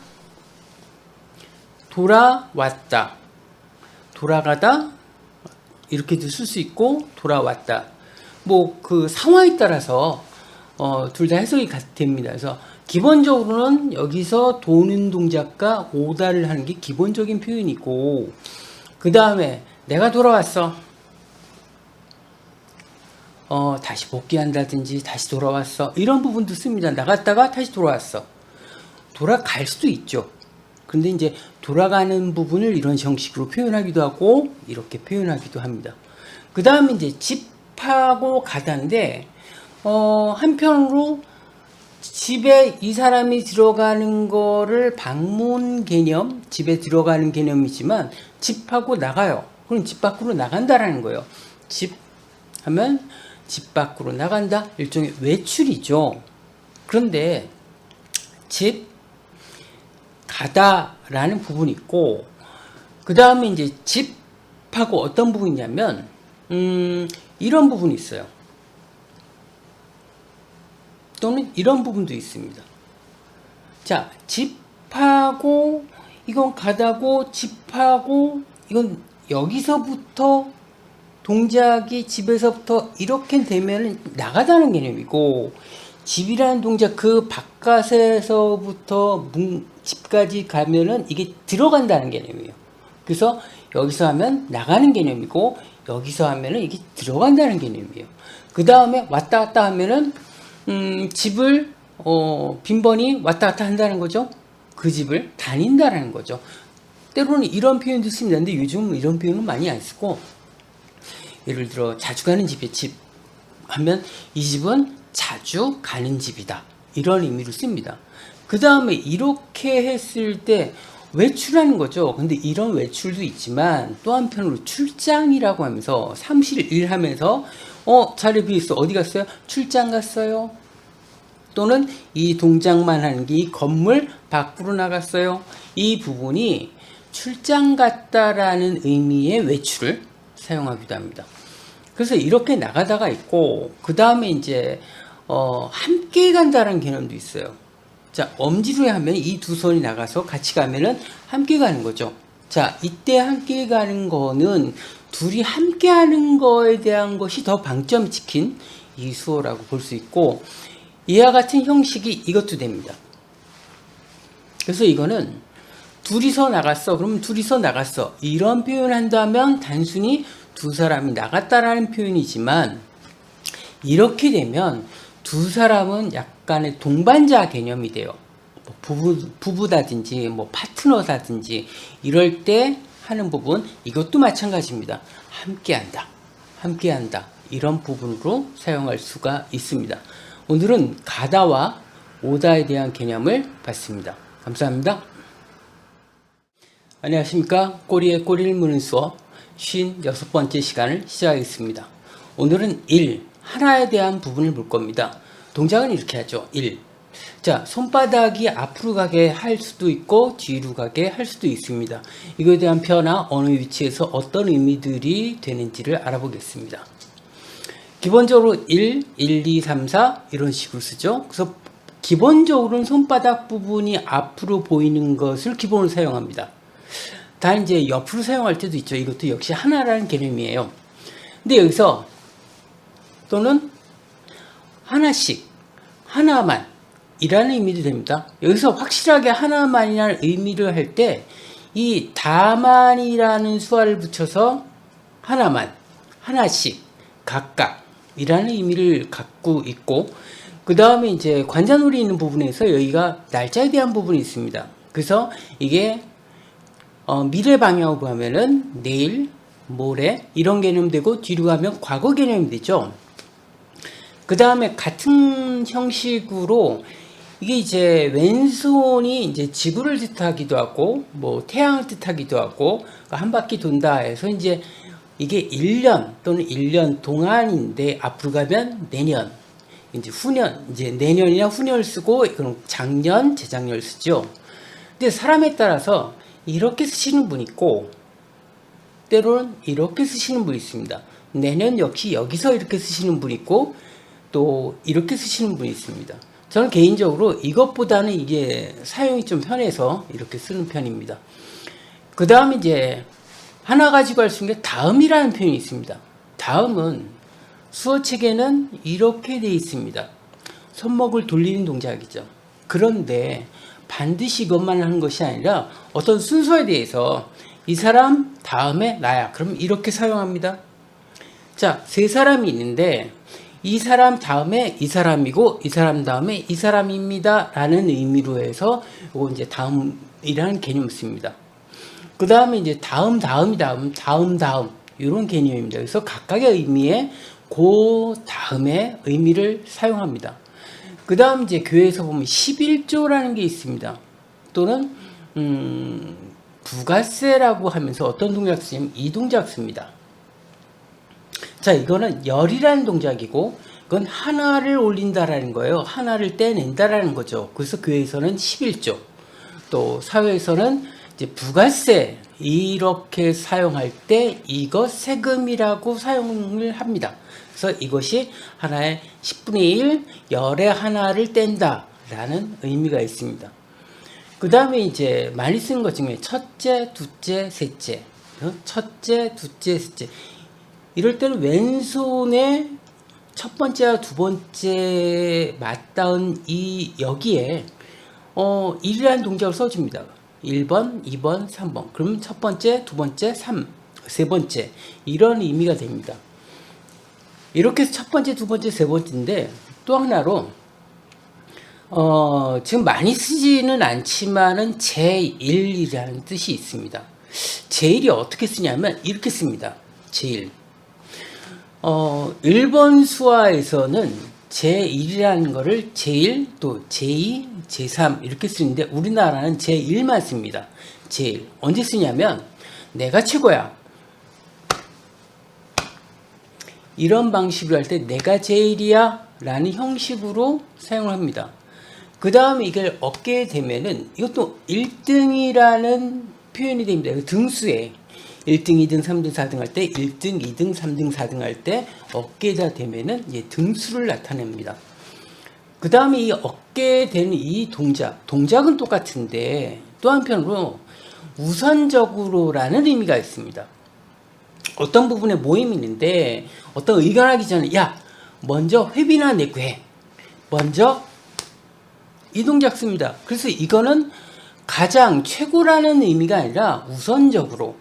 돌아가다 이렇게도 쓸 수 있고, 돌아왔다. 뭐 그 상황에 따라서 둘 다 해석이 됩니다. 그래서 기본적으로는 여기서 도는 동작과 오다를 하는 게 기본적인 표현이고, 그 다음에 내가 돌아왔어. 다시 복귀한다든지 다시 돌아왔어. 이런 부분도 씁니다. 나갔다가 다시 돌아왔어. 돌아갈 수도 있죠. 그런데 이제 돌아가는 부분을 이런 형식으로 표현하기도 하고 이렇게 표현하기도 합니다. 그 다음에 이제 집하고 가다인데 한편으로 집에 이 사람이 들어가는 거를 방문 개념, 집에 들어가는 개념이지만 집하고 나가요. 그럼 집 밖으로 나간다라는 거예요. 집 하면 집 밖으로 나간다. 일종의 외출이죠. 그런데 집 가다라는 부분이 있고 그 다음에 이제 집하고 어떤 부분이냐면 이런 부분이 있어요. 또는 이런 부분도 있습니다. 자, 집하고 이건 가다고 집하고 이건 여기서부터 동작이 집에서부터 이렇게 되면 나가다는 개념이고 집이라는 동작 그 바깥에서부터 집까지 가면은 이게 들어간다는 개념이에요. 그래서 여기서 하면 나가는 개념이고 여기서 하면은 이게 들어간다는 개념이에요. 그 다음에 왔다 갔다 하면은 집을 빈번히 왔다 갔다 한다는 거죠. 그 집을 다닌다라는 거죠. 때로는 이런 표현도 씁니다. 근데 요즘은 이런 표현은 많이 안 쓰고 예를 들어 자주 가는 집의 집 하면 이 집은 자주 가는 집이다. 이런 의미로 씁니다. 그 다음에 이렇게 했을 때 외출하는 거죠. 근데 이런 외출도 있지만 또 한편으로 출장이라고 하면서 사무실 일하면서 자리 비었어. 어디 갔어요? 출장 갔어요. 또는 이 동작만 하는 게 이 건물 밖으로 나갔어요. 이 부분이 출장 갔다라는 의미의 외출을 사용하기도 합니다. 그래서 이렇게 나가다가 있고 그 다음에 이제 함께 간다는 개념도 있어요. 자, 엄지로 하면 이 두 손이 나가서 같이 가면은 함께 가는 거죠. 자, 이때 함께 가는 거는 둘이 함께 하는 거에 대한 것이 더 방점이 찍힌 이 수어라고 볼 수 있고 이와 같은 형식이 이것도 됩니다. 그래서 이거는 둘이서 나갔어. 그러면 둘이서 나갔어. 이런 표현을 한다면 단순히 두 사람이 나갔다라는 표현이지만 이렇게 되면 두 사람은 약간의 동반자 개념이 돼요. 부부다든지 뭐 파트너다든지 이럴 때 하는 부분 이것도 마찬가지입니다. 함께한다. 함께한다. 이런 부분으로 사용할 수가 있습니다. 오늘은 가다와 오다에 대한 개념을 봤습니다. 감사합니다. 안녕하십니까. 꼬리에 꼬리를 무는 수업 56번째 시간을 시작하겠습니다. 오늘은 1, 하나에 대한 부분을 볼 겁니다. 동작은 이렇게 하죠. 1. 자, 손바닥이 앞으로 가게 할 수도 있고 뒤로 가게 할 수도 있습니다. 이거에 대한 변화, 어느 위치에서 어떤 의미들이 되는지를 알아보겠습니다. 기본적으로 1, 2, 3, 4 이런 식으로 쓰죠. 그래서 기본적으로는 손바닥 부분이 앞으로 보이는 것을 기본으로 사용합니다. 단 이제 옆으로 사용할 때도 있죠. 이것도 역시 하나라는 개념이에요. 근데 여기서 또는 하나씩, 하나만 이라는 의미도 됩니다. 여기서 확실하게 하나만이라는 의미를 할 때 이 다만이라는 수화를 붙여서 하나만, 하나씩, 각각 이라는 의미를 갖고 있고 그 다음에 이제 관자놀이 있는 부분에서 여기가 날짜에 대한 부분이 있습니다. 그래서 이게 미래 방향으로 하면은 내일, 모레 이런 개념 되고 뒤로 가면 과거 개념이 되죠. 그 다음에 같은 형식으로 이게 이제 왼손이 이제 지구를 뜻하기도 하고 뭐 태양을 뜻하기도 하고 한 바퀴 돈다 해서 이제 이게 1년 또는 1년 동안인데 앞으로 가면 내년, 이제 후년, 이제 내년이나 후년을 쓰고 그럼 작년, 재작년을 쓰죠. 근데 사람에 따라서 이렇게 쓰시는 분이 있고 때로는 이렇게 쓰시는 분이 있습니다. 내년 역시 여기서 이렇게 쓰시는 분이 있고 또 이렇게 쓰시는 분이 있습니다. 저는 개인적으로 이것보다는 이게 사용이 좀 편해서 이렇게 쓰는 편입니다. 그 다음에 이제 하나 가지고 할 수 있는 게 다음이라는 표현이 있습니다. 다음은 수어책에는 이렇게 되어 있습니다. 손목을 돌리는 동작이죠. 그런데 반드시 이것만 하는 것이 아니라 어떤 순서에 대해서 이 사람 다음에 나야. 그럼 이렇게 사용합니다. 자, 세 사람이 있는데 이 사람 다음에 이 사람이고 이 사람 다음에 이 사람입니다 라는 의미로 해서 이거 이제 다음에 이라는 개념을 씁니다. 그 다음에 이제 다음 이런 개념입니다. 그래서 각각의 의미에 그 다음에 의미를 사용합니다. 그 다음 이제 교회에서 보면 11조라는 게 있습니다. 또는 부가세라고 하면서 어떤 동작 쓰냐면 이 동작 씁니다. 자, 이거는 열이라는 동작이고 그건 하나를 올린다라는 거예요. 하나를 떼낸다라는 거죠. 그래서 교회에서는 11조, 또 사회에서는 이제 부가세 이렇게 사용할 때 이것 세금이라고 사용을 합니다. 그래서 이것이 하나의 10분의 1 열의 하나를 뗀다 라는 의미가 있습니다. 그 다음에 이제 많이 쓰는 것 중에 첫째, 둘째, 셋째, 첫째, 둘째, 셋째, 이럴 때는 왼손에 첫 번째와 두 번째 맞닿은 이 여기에 1이라는 동작을 써줍니다. 1번, 2번, 3번. 그러면 첫 번째, 두 번째, 세 번째. 이런 의미가 됩니다. 이렇게 해서 첫 번째, 두 번째, 세 번째인데 또 하나로 지금 많이 쓰지는 않지만은 제1이라는 뜻이 있습니다. 제1이 어떻게 쓰냐면 이렇게 씁니다. 제1. 일본 수화에서는 제1이라는 거를 제1, 또 제2, 제3 이렇게 쓰는데 우리나라는 제1만 씁니다. 제1. 언제 쓰냐면 내가 최고야. 이런 방식으로 할 때 내가 제일이야 라는 형식으로 사용을 합니다. 그 다음에 이걸 얻게 되면은 이것도 1등이라는 표현이 됩니다. 등수에 1등, 2등, 3등, 4등 할 때 1등, 2등, 3등, 4등 할 때 얻게 되면은 이제 등수를 나타냅니다. 그 다음에 이 얻게 되는 이 동작은 똑같은데 또 한편으로 우선적으로라는 의미가 있습니다. 어떤 부분에 모임이 있는데 어떤 의견하기 전에 야 먼저 회비나 내고 해. 먼저 이 동작 씁니다. 그래서 이거는 가장 최고라는 의미가 아니라 우선적으로.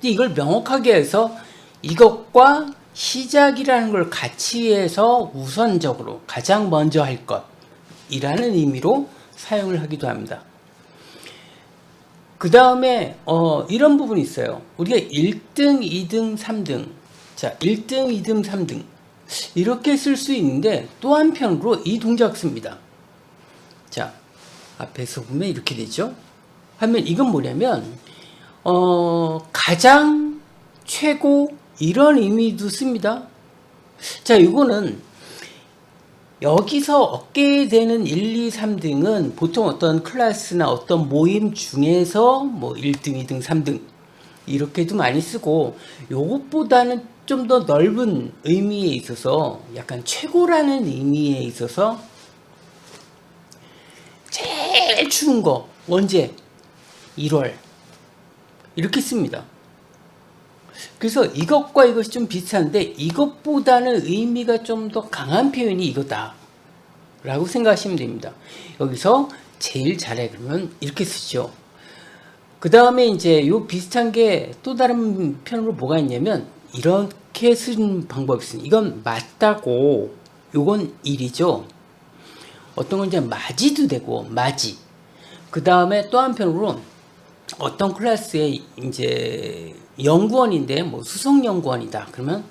이걸 명확하게 해서 이것과 시작이라는 걸 같이 해서 우선적으로 가장 먼저 할 것이라는 의미로 사용을 하기도 합니다. 그 다음에 이런 부분이 있어요. 우리가 1등, 2등, 3등. 자, 1등, 2등, 3등. 이렇게 쓸 수 있는데 또 한편으로 이 동작 씁니다. 자, 앞에서 보면 이렇게 되죠. 하면 이건 뭐냐면 가장, 최고 이런 의미도 씁니다. 자, 이거는 여기서 얻게 되는 1, 2, 3등은 보통 어떤 클래스나 어떤 모임 중에서 뭐 1등, 2등, 3등 이렇게도 많이 쓰고 요것보다는 좀 더 넓은 의미에 있어서 약간 최고라는 의미에 있어서 제일 추운 거 언제? 1월 이렇게 씁니다. 그래서 이것과 이것이 좀 비슷한데 이것보다는 의미가 좀 더 강한 표현이 이거다 라고 생각하시면 됩니다. 여기서 제일 잘해 그러면 이렇게 쓰죠. 그 다음에 이제 요 비슷한 게 또 다른 표현으로 뭐가 있냐면 이렇게 쓰는 방법이 있습니다. 이건 맞다고 요건 일이죠. 어떤 건 이제 맞이도 되고 맞이. 그 다음에 또 한편으로 어떤 클래스에 이제 연구원인데 뭐 수석 연구원이다. 그러면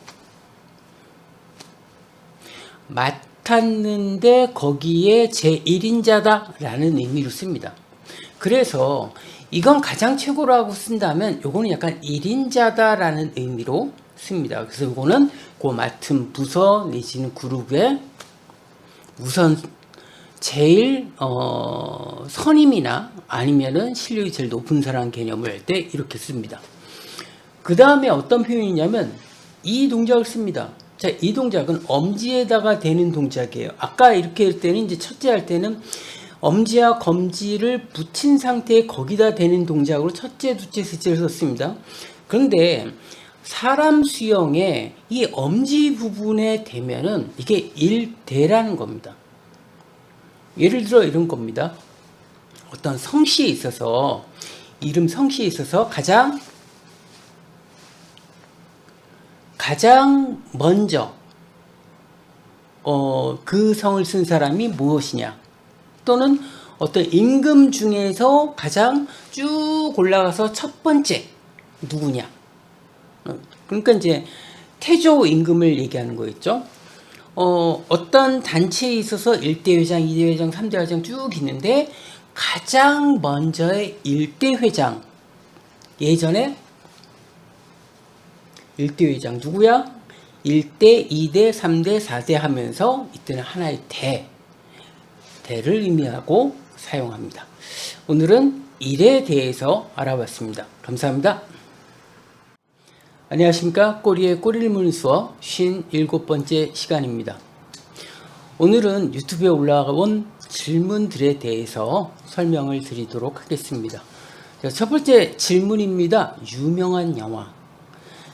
맡았는데 거기에 제1인자다 라는 의미로 씁니다. 그래서 이건 가장 최고라고 쓴다면 요거는 약간 1인자다 라는 의미로 씁니다. 그래서 요거는 그 맡은 부서 내지는 그룹의 우선 제일 선임이나 아니면은 실력이 제일 높은 사람 개념을 할 때 이렇게 씁니다. 그 다음에 어떤 표현이냐면 이 동작을 씁니다. 자, 이 동작은 엄지에다가 대는 동작이에요. 아까 이렇게 할 때는 이제 첫째 할 때는 엄지와 검지를 붙인 상태에 거기다 대는 동작으로 첫째, 둘째, 셋째를 썼습니다. 그런데 사람 수형에 이 엄지 부분에 대면은 이게 1대라는 겁니다. 예를 들어 이런 겁니다. 어떤 성씨에 있어서 이름 성씨에 있어서 가장 먼저 그 성을 쓴 사람이 무엇이냐 또는 어떤 임금 중에서 가장 쭉 올라가서 첫 번째 누구냐. 그러니까 이제 태조 임금을 얘기하는 거였죠. 어떤 단체에 있어서 1대 회장, 2대 회장, 3대 회장 쭉 있는데 가장 먼저의 1대 회장, 예전에 1대 회장 누구야? 1대, 2대, 3대, 4대 하면서 이때는 하나의 대를 의미하고 사용합니다. 오늘은 일에 대해서 알아봤습니다. 감사합니다. 안녕하십니까. 꼬리에 꼬리를 무는 수업 57번째 시간입니다. 오늘은 유튜브에 올라온 질문들에 대해서 설명을 드리도록 하겠습니다. 자, 첫 번째 질문입니다. 유명한 영화.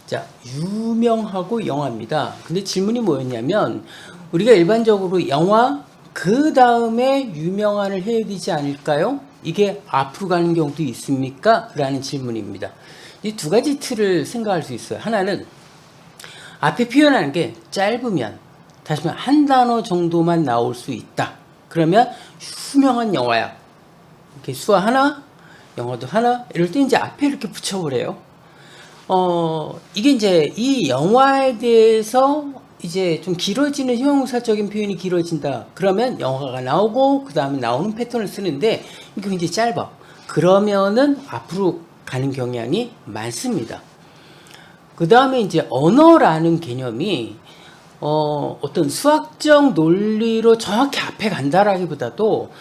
자, 유명하고 영화입니다. 근데 질문이 뭐였냐면, 우리가 일반적으로 영화 그 다음에 유명한을 해야 되지 않을까요? 이게 앞으로 가는 경우도 있습니까? 라는 질문입니다. 이 두 가지 틀을 생각할 수 있어요. 하나는 앞에 표현하는 게 짧으면, 다시 말하면 한 단어 정도만 나올 수 있다. 그러면 유명한 영화야. 이렇게 수화 하나, 영어도 하나, 이럴 때 이제 앞에 이렇게 붙여버려요. 이게 이제 이 영화에 대해서 이제 좀 길어지는 형용사적인 표현이 길어진다. 그러면 영화가 나오고 그 다음에 나오는 패턴을 쓰는데 이게 굉장히 짧아. 그러면은 앞으로 가는 경향이 많습니다. 그 다음에 이제 언어라는 개념이 어떤 수학적 논리로 정확히 앞에 간다라기보다도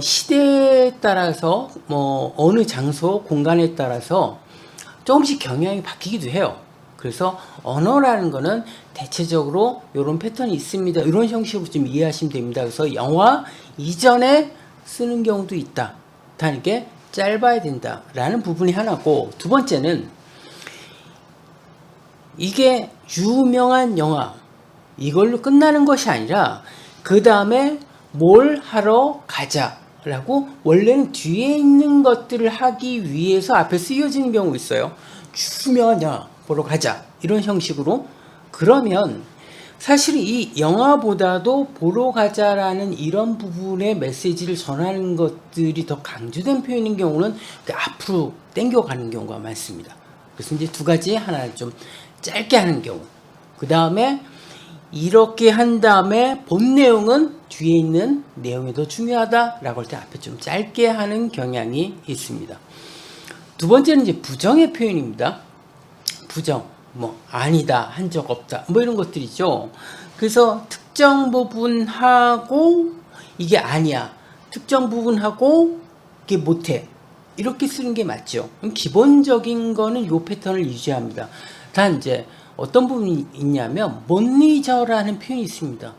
시대에 따라서 어느 장소, 공간에 따라서 조금씩 경향이 바뀌기도 해요. 그래서 언어라는 거는 대체적으로 이런 패턴이 있습니다. 이런 형식으로 좀 이해하시면 됩니다. 그래서 영화 이전에 쓰는 경우도 있다. 단 이게 짧아야 된다라는 부분이 하나고, 두 번째는 이게 유명한 영화 이걸로 끝나는 것이 아니라 그 다음에 뭘 하러 가자 라고 원래는 뒤에 있는 것들을 하기 위해서 앞에 쓰여지는 경우 있어요. 유명한 영화 보러 가자 이런 형식으로. 그러면 사실 이 영화보다도 보러 가자라는 이런 부분의 메시지를 전하는 것들이 더 강조된 표현인 경우는 앞으로 땡겨가는 경우가 많습니다. 그래서 이제 두 가지, 하나는 좀 짧게 하는 경우, 그 다음에 이렇게 한 다음에 본 내용은 뒤에 있는 내용이 더 중요하다라고 할 때 앞에 좀 짧게 하는 경향이 있습니다. 두 번째는 이제 부정의 표현입니다. 부정, 아니다, 한 적 없다, 이런 것들이죠. 그래서 특정 부분하고 이게 아니야, 특정 부분하고 이게 못해, 이렇게 쓰는 게 맞죠. 기본적인 거는 이 패턴을 유지합니다. 단 이제 어떤 부분이 있냐면 못 잊어라는 표현이 있습니다.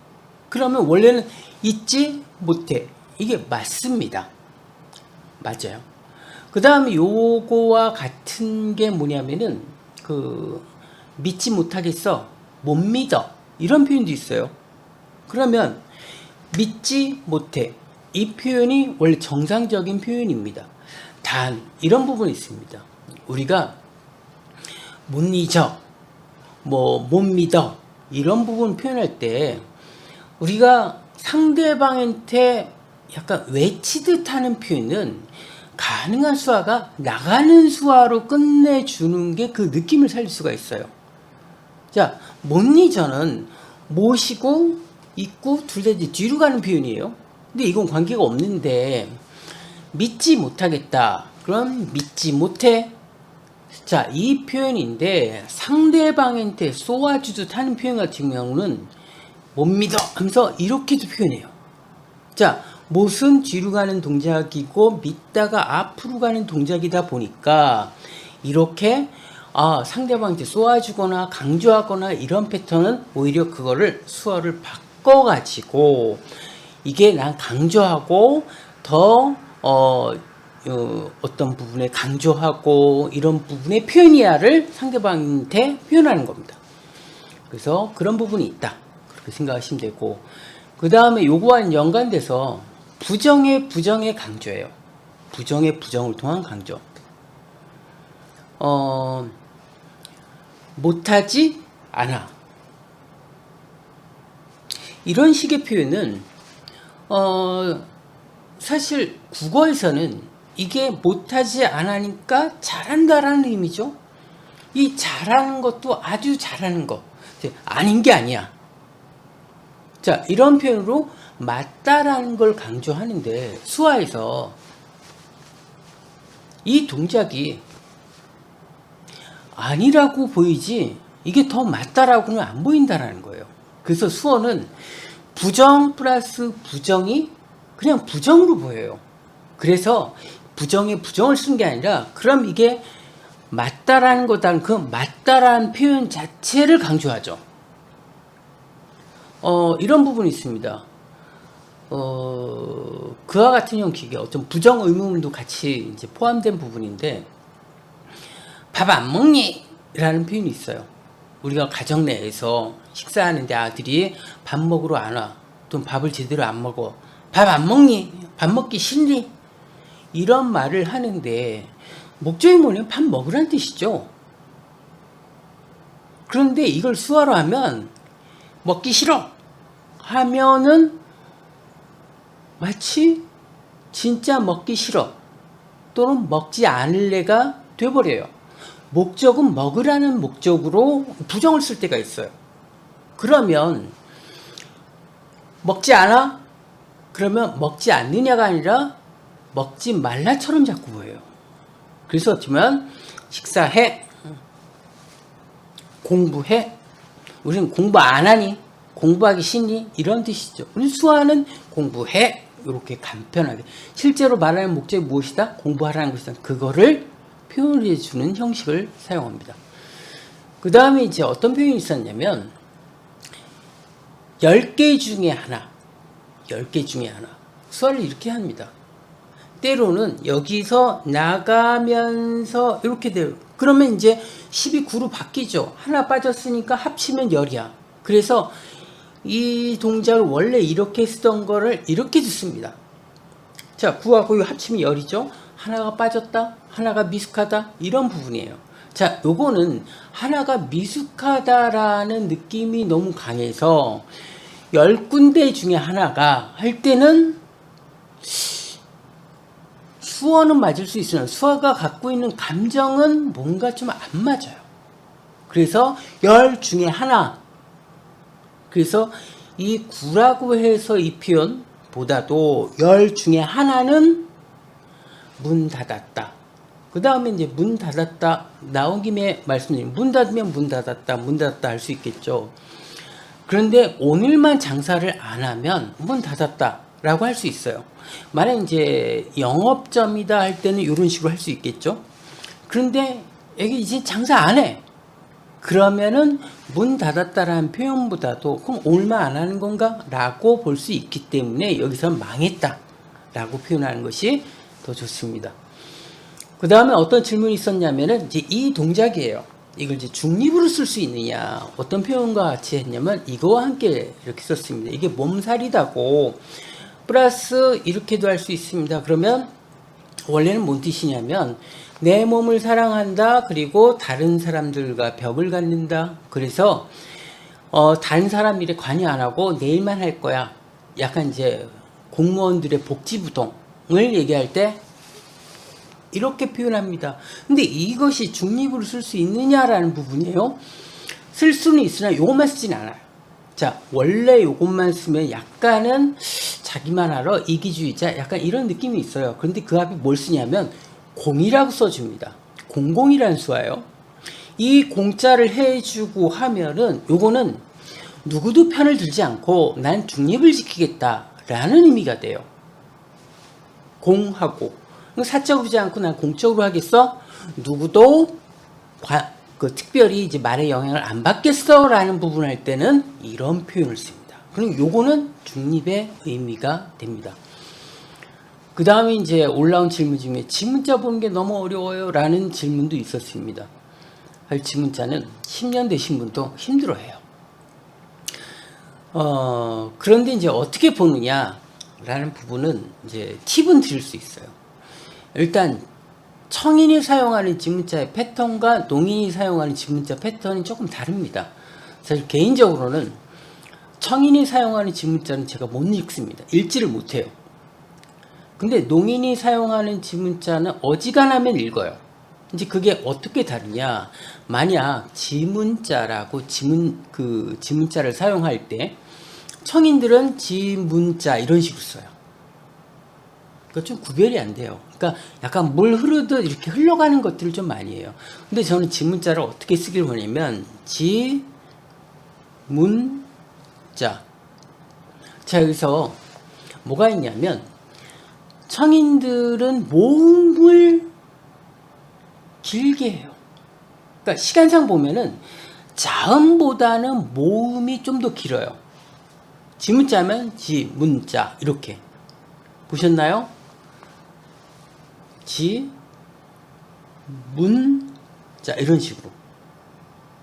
그러면 원래는 잊지 못해, 이게 맞습니다. 맞아요. 그 다음에 요거와 같은 게 뭐냐면은 믿지 못하겠어, 못 믿어, 이런 표현도 있어요. 그러면 믿지 못해, 이 표현이 원래 정상적인 표현입니다. 단 이런 부분이 있습니다. 우리가 못 잊어, 못 믿어, 이런 부분 표현할 때 우리가 상대방한테 약간 외치듯 하는 표현은 가능한 수화가 나가는 수화로 끝내주는 게 그 느낌을 살릴 수가 있어요. 자, 못 잊어는 모시고 있고 둘 다 뒤로 가는 표현이에요. 근데 이건 관계가 없는데, 믿지 못하겠다, 그럼 믿지 못해. 자, 이 표현인데 상대방한테 쏘아주듯 하는 표현 같은 경우는 못 믿어 하면서 이렇게도 표현해요. 자, 못은 뒤로 가는 동작이고 믿다가 앞으로 가는 동작이다 보니까 이렇게 상대방한테 쏘아주거나 강조하거나 이런 패턴은 오히려 그거를 수어를 바꿔가지고 이게 난 강조하고 더 어떤 부분에 강조하고 이런 부분의 표현이야를 상대방한테 표현하는 겁니다. 그래서 그런 부분이 있다, 그렇게 생각하시면 되고, 그 다음에 요거와는 연관돼서 부정의 강조예요. 부정의 부정을 통한 강조. 못하지 않아, 이런 식의 표현은 사실 국어에서는 이게 못하지 않으니까 잘한다라는 의미죠. 이 잘하는 것도 아주 잘하는 거, 아닌 게 아니야. 자, 이런 표현으로 맞다라는 걸 강조하는데 수화에서 이 동작이 아니라고 보이지 이게 더 맞다라고는 안 보인다라는 거예요. 그래서 수어는 부정 플러스 부정이 그냥 부정으로 보여요. 그래서 부정에 부정을 쓴 게 아니라 그럼 이게 맞다라는 거다는 그 맞다라는 표현 자체를 강조하죠. 이런 부분이 있습니다. 그와 같은 형식의 어떤 부정 의문도 같이 이제 포함된 부분인데, 밥 안 먹니? 라는 표현이 있어요. 우리가 가정 내에서 식사하는데 아들이 밥 먹으러 안 와. 또는 밥을 제대로 안 먹어. 밥 안 먹니? 밥 먹기 싫니? 이런 말을 하는데 목적이 뭐냐면 밥 먹으라는 뜻이죠. 그런데 이걸 수화로 하면 먹기 싫어 하면은 마치 진짜 먹기 싫어 또는 먹지 않을래가 돼버려요. 목적은 먹으라는 목적으로 부정을 쓸 때가 있어요. 그러면 먹지 않아? 그러면 먹지 않느냐가 아니라 먹지 말라처럼 자꾸 보여요. 그래서 어쩌면 식사해, 공부해, 우리는 공부 안 하니? 공부하기 싫니? 이런 뜻이죠. 우리 수화는 공부해, 이렇게 간편하게. 실제로 말하는 목적이 무엇이다? 공부하라는 것이다. 그거를 표현해 주는 형식을 사용합니다. 그 다음에 이제 어떤 표현이 있었냐면 10개 중에 하나, 10개 중에 하나. 수화를 이렇게 합니다. 때로는 여기서 나가면서 이렇게 돼요. 그러면 이제 10이 9로 바뀌죠. 하나 빠졌으니까 합치면 10이야. 그래서 이 동작을 원래 이렇게 쓰던 거를 이렇게 듣습니다. 자, 9하고 9 합치면 10이죠. 하나가 빠졌다, 하나가 미숙하다, 이런 부분이에요. 자, 요거는 하나가 미숙하다라는 느낌이 너무 강해서 10군데 중에 하나가 할 때는 수어는 맞을 수 있으나 수어가 갖고 있는 감정은 뭔가 좀 안 맞아요. 그래서 10 중에 하나. 그래서 이 9라고 해서 이 표현보다도 10 중에 하나는 문 닫았다. 그 다음에 이제 문 닫았다 나온 김에 말씀드린 문 닫으면 문 닫았다, 문 닫았다 할 수 있겠죠. 그런데 오늘만 장사를 안 하면 문 닫았다 라고 할 수 있어요. 만약 이제 영업점이다 할 때는 이런 식으로 할 수 있겠죠. 그런데 여기 이제 장사 안 해. 그러면은 문 닫았다라는 표현보다도 그럼 오늘만 안 하는 건가? 라고 볼 수 있기 때문에 여기서 망했다 라고 표현하는 것이 더 좋습니다. 그 다음에 어떤 질문이 있었냐면은 이제 이 동작이에요. 이걸 이제 중립으로 쓸 수 있느냐, 어떤 표현과 같이 했냐면 이거와 함께 이렇게 썼습니다. 이게 몸살이다고 플러스 이렇게도 할 수 있습니다. 그러면 원래는 뭔 뜻이냐면 내 몸을 사랑한다, 그리고 다른 사람들과 벽을 갖는다. 그래서 다른 사람 일에 관여 안 하고 내일만 할 거야. 약간 이제 공무원들의 복지부동을 얘기할 때 이렇게 표현합니다. 근데 이것이 중립으로 쓸 수 있느냐라는 부분이에요. 쓸 수는 있으나 이것만 쓰진 않아요. 자, 원래 이것만 쓰면 약간은 자기만 알아, 이기주의자, 약간 이런 느낌이 있어요. 그런데 그 앞에 뭘 쓰냐면 공이라고 써줍니다. 공공이라는 수화예요. 이 공짜를 해주고 하면은 요거는 누구도 편을 들지 않고 난 중립을 지키겠다라는 의미가 돼요. 공하고 사적으로 하지 않고 난 공적으로 하겠어? 누구도 특별히 이제 말의 영향을 안 받겠어 라는 부분을 할 때는 이런 표현을 씁니다. 그럼 요거는 중립의 의미가 됩니다. 그 다음에 이제 올라온 질문 중에 지문자 보는 게 너무 어려워요 라는 질문도 있었습니다. 지문자는 10년 되신 분도 힘들어해요. 그런데 이제 어떻게 보느냐 라는 부분은 이제 팁은 드릴 수 있어요. 일단 청인이 사용하는 지문자의 패턴과 농인이 사용하는 지문자 패턴이 조금 다릅니다. 사실 개인적으로는 청인이 사용하는 지문자는 제가 못 읽습니다. 읽지를 못해요. 근데 농인이 사용하는 지문자는 어지간하면 읽어요. 이제 그게 어떻게 다르냐? 만약 지문자라고 지문자를 사용할 때 청인들은 지문자 이런 식으로 써요. 그러니까 좀 구별이 안 돼요. 그러니까 약간 물 흐르듯 이렇게 흘러가는 것들을 좀 많이 해요. 근데 저는 지문자를 어떻게 쓰기를 원하냐면 지문자. 자, 여기서 뭐가 있냐면 청인들은 모음을 길게 해요. 그러니까 시간상 보면은 자음보다는 모음이 좀 더 길어요. 지문자면 지문자 이렇게 보셨나요? 지문자 이런 식으로.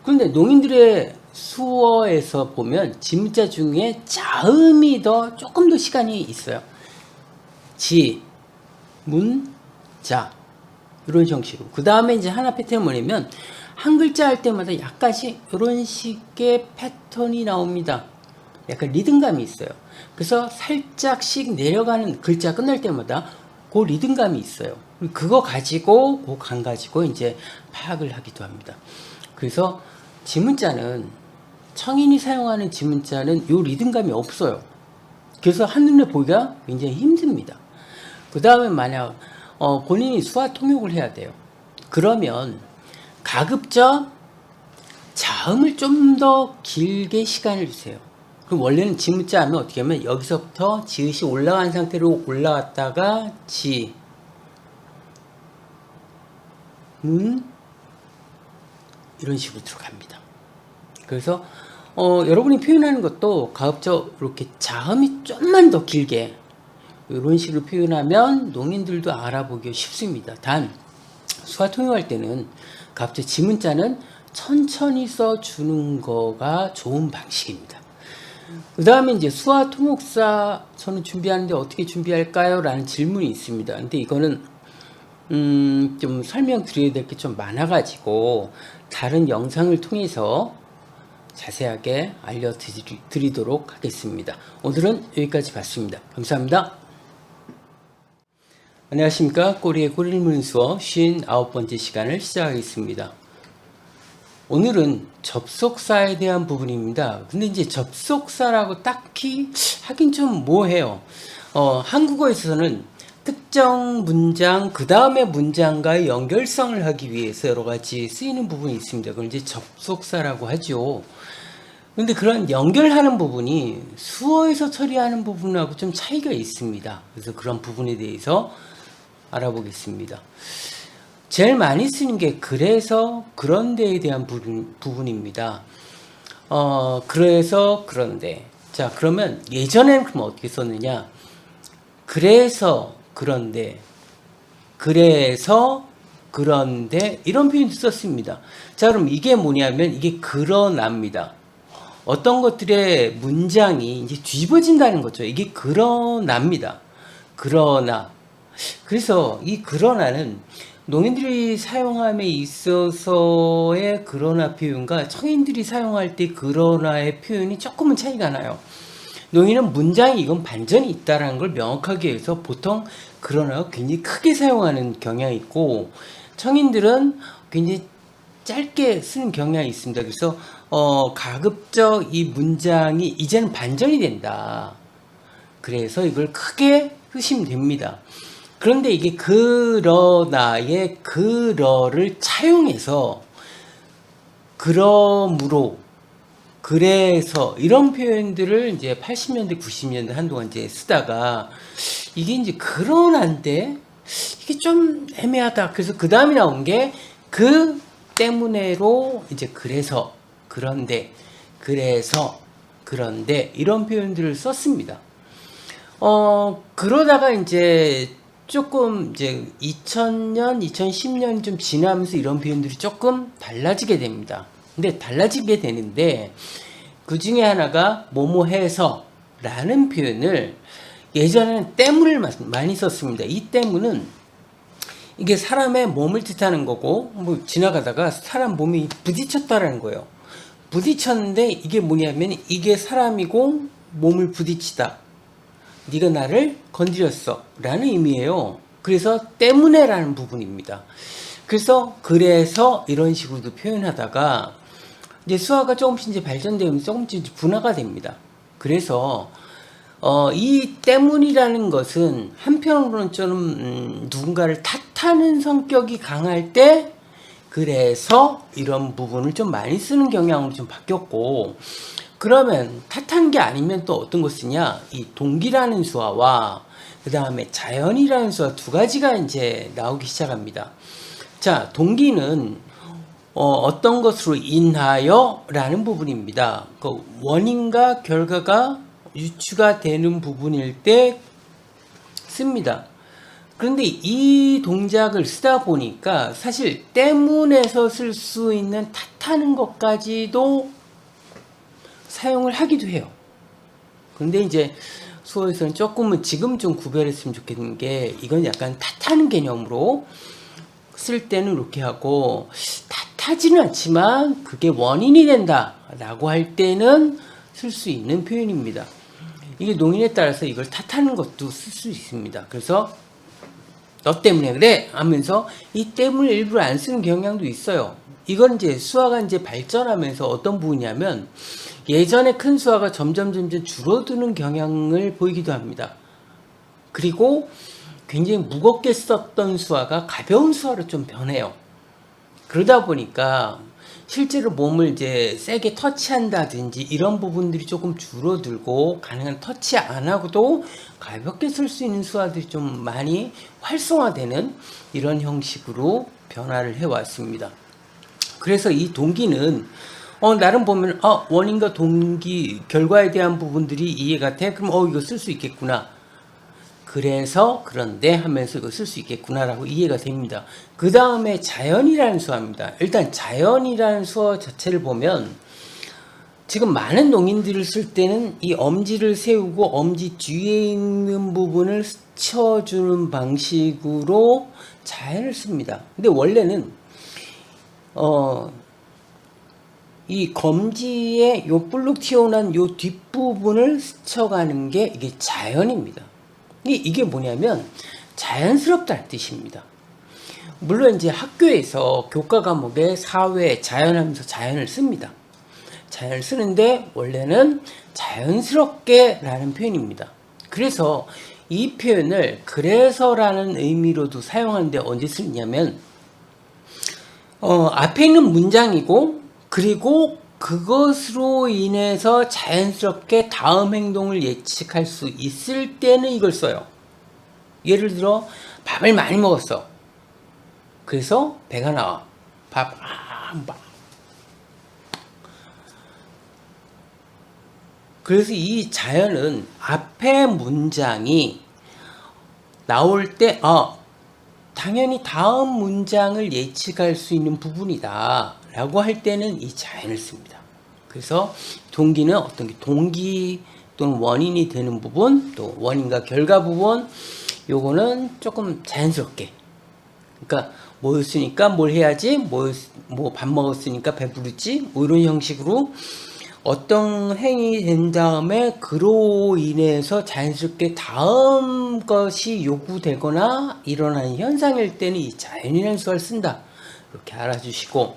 그런데 농인들의 수어에서 보면 지문자 중에 자음이 조금 더 시간이 있어요. 지문자 이런 형식으로. 그 다음에 이제 하나 패턴이 뭐냐면 한 글자 할 때마다 약간씩 이런 식의 패턴이 나옵니다. 약간 리듬감이 있어요. 그래서 살짝씩 내려가는 글자 끝날 때마다 그 리듬감이 있어요. 그거 가지고 그 감 가지고 이제 파악을 하기도 합니다. 그래서 지문자는 청인이 사용하는 지문자는 요 리듬감이 없어요. 그래서 한눈에 보기가 굉장히 힘듭니다. 그 다음에 만약 본인이 수화 통역을 해야 돼요. 그러면 가급적 자음을 좀 더 길게 시간을 주세요. 그럼 원래는 지문자 하면 어떻게 하면 여기서부터 지읒이 올라간 상태로 올라왔다가 이런 식으로 들어갑니다. 그래서 여러분이 표현하는 것도 가급적 이렇게 자음이 좀만 더 길게 이런 식으로 표현하면 농인들도 알아보기 쉽습니다. 단 수화 통역할 때는 가급적 지문자는 천천히 써주는 거가 좋은 방식입니다. 그 다음에 이제 수화 통역사 저는 준비하는데 어떻게 준비할까요? 라는 질문이 있습니다. 근데 이거는 좀 설명드려야 될 게 좀 많아가지고 다른 영상을 통해서 자세하게 알려드리도록 하겠습니다. 오늘은 여기까지 봤습니다. 감사합니다. 안녕하십니까. 꼬리의 꼬리문 수업 59번째 시간을 시작하겠습니다. 오늘은 접속사에 대한 부분입니다. 근데 이제 접속사라고 딱히 하긴 좀 뭐해요. 한국어에 있어서는 특정 문장 그 다음에 문장과의 연결성을 하기 위해서 여러 가지 쓰이는 부분이 있습니다. 그걸 이제 접속사라고 하죠. 근데 그런 연결하는 부분이 수어에서 처리하는 부분하고 좀 차이가 있습니다. 그래서 그런 부분에 대해서 알아보겠습니다. 제일 많이 쓰는 게 그래서 그런데에 대한 부분입니다. 그래서 그런데. 자, 그러면 예전에는 그럼 어떻게 썼느냐? 그래서 그런데, 그래서 그런데 이런 표현도 썼습니다. 자, 그럼 이게 뭐냐면 이게 그러나입니다. 어떤 것들의 문장이 이제 뒤집어진다는 거죠. 이게 그러나입니다. 그러나. 그래서 이 그러나는 농인들이 사용함에 있어서의 그러나 표현과 청인들이 사용할 때 그러나의 표현이 조금은 차이가 나요. 농인은 문장이 이건 반전이 있다는 걸 명확하게 해서 보통 그러나가 굉장히 크게 사용하는 경향이 있고 청인들은 굉장히 짧게 쓰는 경향이 있습니다. 그래서 가급적 이 문장이 이제는 반전이 된다. 그래서 이걸 크게 쓰시면 됩니다. 그런데 이게 그러나의 그러를 차용해서 그러므로 그래서 이런 표현들을 이제 80년대 90년대 한동안 이제 쓰다가 이게 이제 그러나인데 이게 좀 애매하다. 그래서 그 다음에 나온 게 그 때문에로 이제 그래서 그런데 그래서 그런데 이런 표현들을 썼습니다. 그러다가 이제 조금 이제 2000년, 2010년 좀 지나면서 이런 표현들이 조금 달라지게 됩니다. 근데 달라지게 되는데 그 중에 하나가 뭐뭐해서 라는 표현을 예전에는 때문을 많이 썼습니다. 이 때문은 이게 사람의 몸을 뜻하는 거고 뭐 지나가다가 사람 몸이 부딪혔다라는 거예요. 부딪혔는데 이게 뭐냐면 이게 사람이고 몸을 부딪히다. 네가 나를 건드렸어 라는 의미예요. 그래서 때문에 라는 부분입니다. 그래서 이런 식으로도 표현하다가 이제 수화가 조금씩 이제 발전되면서 조금씩 분화가 됩니다. 그래서 이 때문이라는 것은 한편으로는 좀 누군가를 탓하는 성격이 강할 때 그래서 이런 부분을 좀 많이 쓰는 경향으로 좀 바뀌었고, 그러면 탓하는 게 아니면 또 어떤 거 쓰냐? 이 동기라는 수화와 그 다음에 자연이라는 수화 두 가지가 이제 나오기 시작합니다. 자, 동기는 어떤 것으로 인하여 라는 부분입니다. 그 원인과 결과가 유추가 되는 부분일 때 씁니다. 그런데 이 동작을 쓰다 보니까 사실 때문에서 쓸 수 있는 탓하는 것까지도 사용을 하기도 해요. 그런데 이제 수어에서는 조금은 지금 좀 구별했으면 좋겠는 게, 이건 약간 탓하는 개념으로 쓸 때는 이렇게 하고, 탓하지는 않지만 그게 원인이 된다 라고 할 때는 쓸 수 있는 표현입니다. 이게 농인에 따라서 이걸 탓하는 것도 쓸 수 있습니다. 그래서 너 때문에 그래 하면서 이 때문에 일부러 안 쓰는 경향도 있어요. 이건 이제 수화가 이제 발전하면서 어떤 부분이냐면, 예전에 큰 수화가 점점 줄어드는 경향을 보이기도 합니다. 그리고 굉장히 무겁게 썼던 수화가 가벼운 수화로 좀 변해요. 그러다 보니까 실제로 몸을 이제 세게 터치한다든지 이런 부분들이 조금 줄어들고, 가능한 터치 안 하고도 가볍게 쓸 수 있는 수화들이 좀 많이 활성화되는 이런 형식으로 변화를 해왔습니다. 그래서 이 동기는 나름 보면 원인과 동기, 결과에 대한 부분들이 이해가 돼? 그럼 이거 쓸 수 있겠구나. 그래서 그런데 하면서 이거 쓸 수 있겠구나라고 이해가 됩니다. 그 다음에 자연이라는 수어입니다. 일단 자연이라는 수어 자체를 보면 지금 많은 농인들을 쓸 때는 이 엄지를 세우고 엄지 뒤에 있는 부분을 스쳐주는 방식으로 자연을 씁니다. 근데 원래는 이 검지에 요 볼록 튀어나온 요 뒷부분을 스쳐가는 게 이게 자연입니다. 이게 뭐냐면 자연스럽다는 뜻입니다. 물론 이제 학교에서 교과 과목에 사회, 자연하면서 자연을 씁니다. 자연을 쓰는데 원래는 자연스럽게 라는 표현입니다. 그래서 이 표현을 그래서라는 의미로도 사용하는데 언제 쓰냐면 앞에 있는 문장이고, 그리고 그것으로 인해서 자연스럽게 다음 행동을 예측할 수 있을 때는 이걸 써요. 예를 들어 밥을 많이 먹었어. 그래서 배가 나와. 밥. 그래서 이 자연은 앞에 문장이 나올 때 당연히 다음 문장을 예측할 수 있는 부분이다 라고 할 때는 이 자연을 씁니다. 그래서 동기는 어떤 게 동기 또는 원인이 되는 부분, 또 원인과 결과 부분, 요거는 조금 자연스럽게, 그러니까 뭐였으니까 뭘 해야지, 뭐 밥 먹었으니까 배부르지, 뭐 이런 형식으로 어떤 행위 된 다음에 그로 인해서 자연스럽게 다음 것이 요구되거나 일어나는 현상일 때는 이 자연이라는 수어를 쓴다. 이렇게 알아주시고,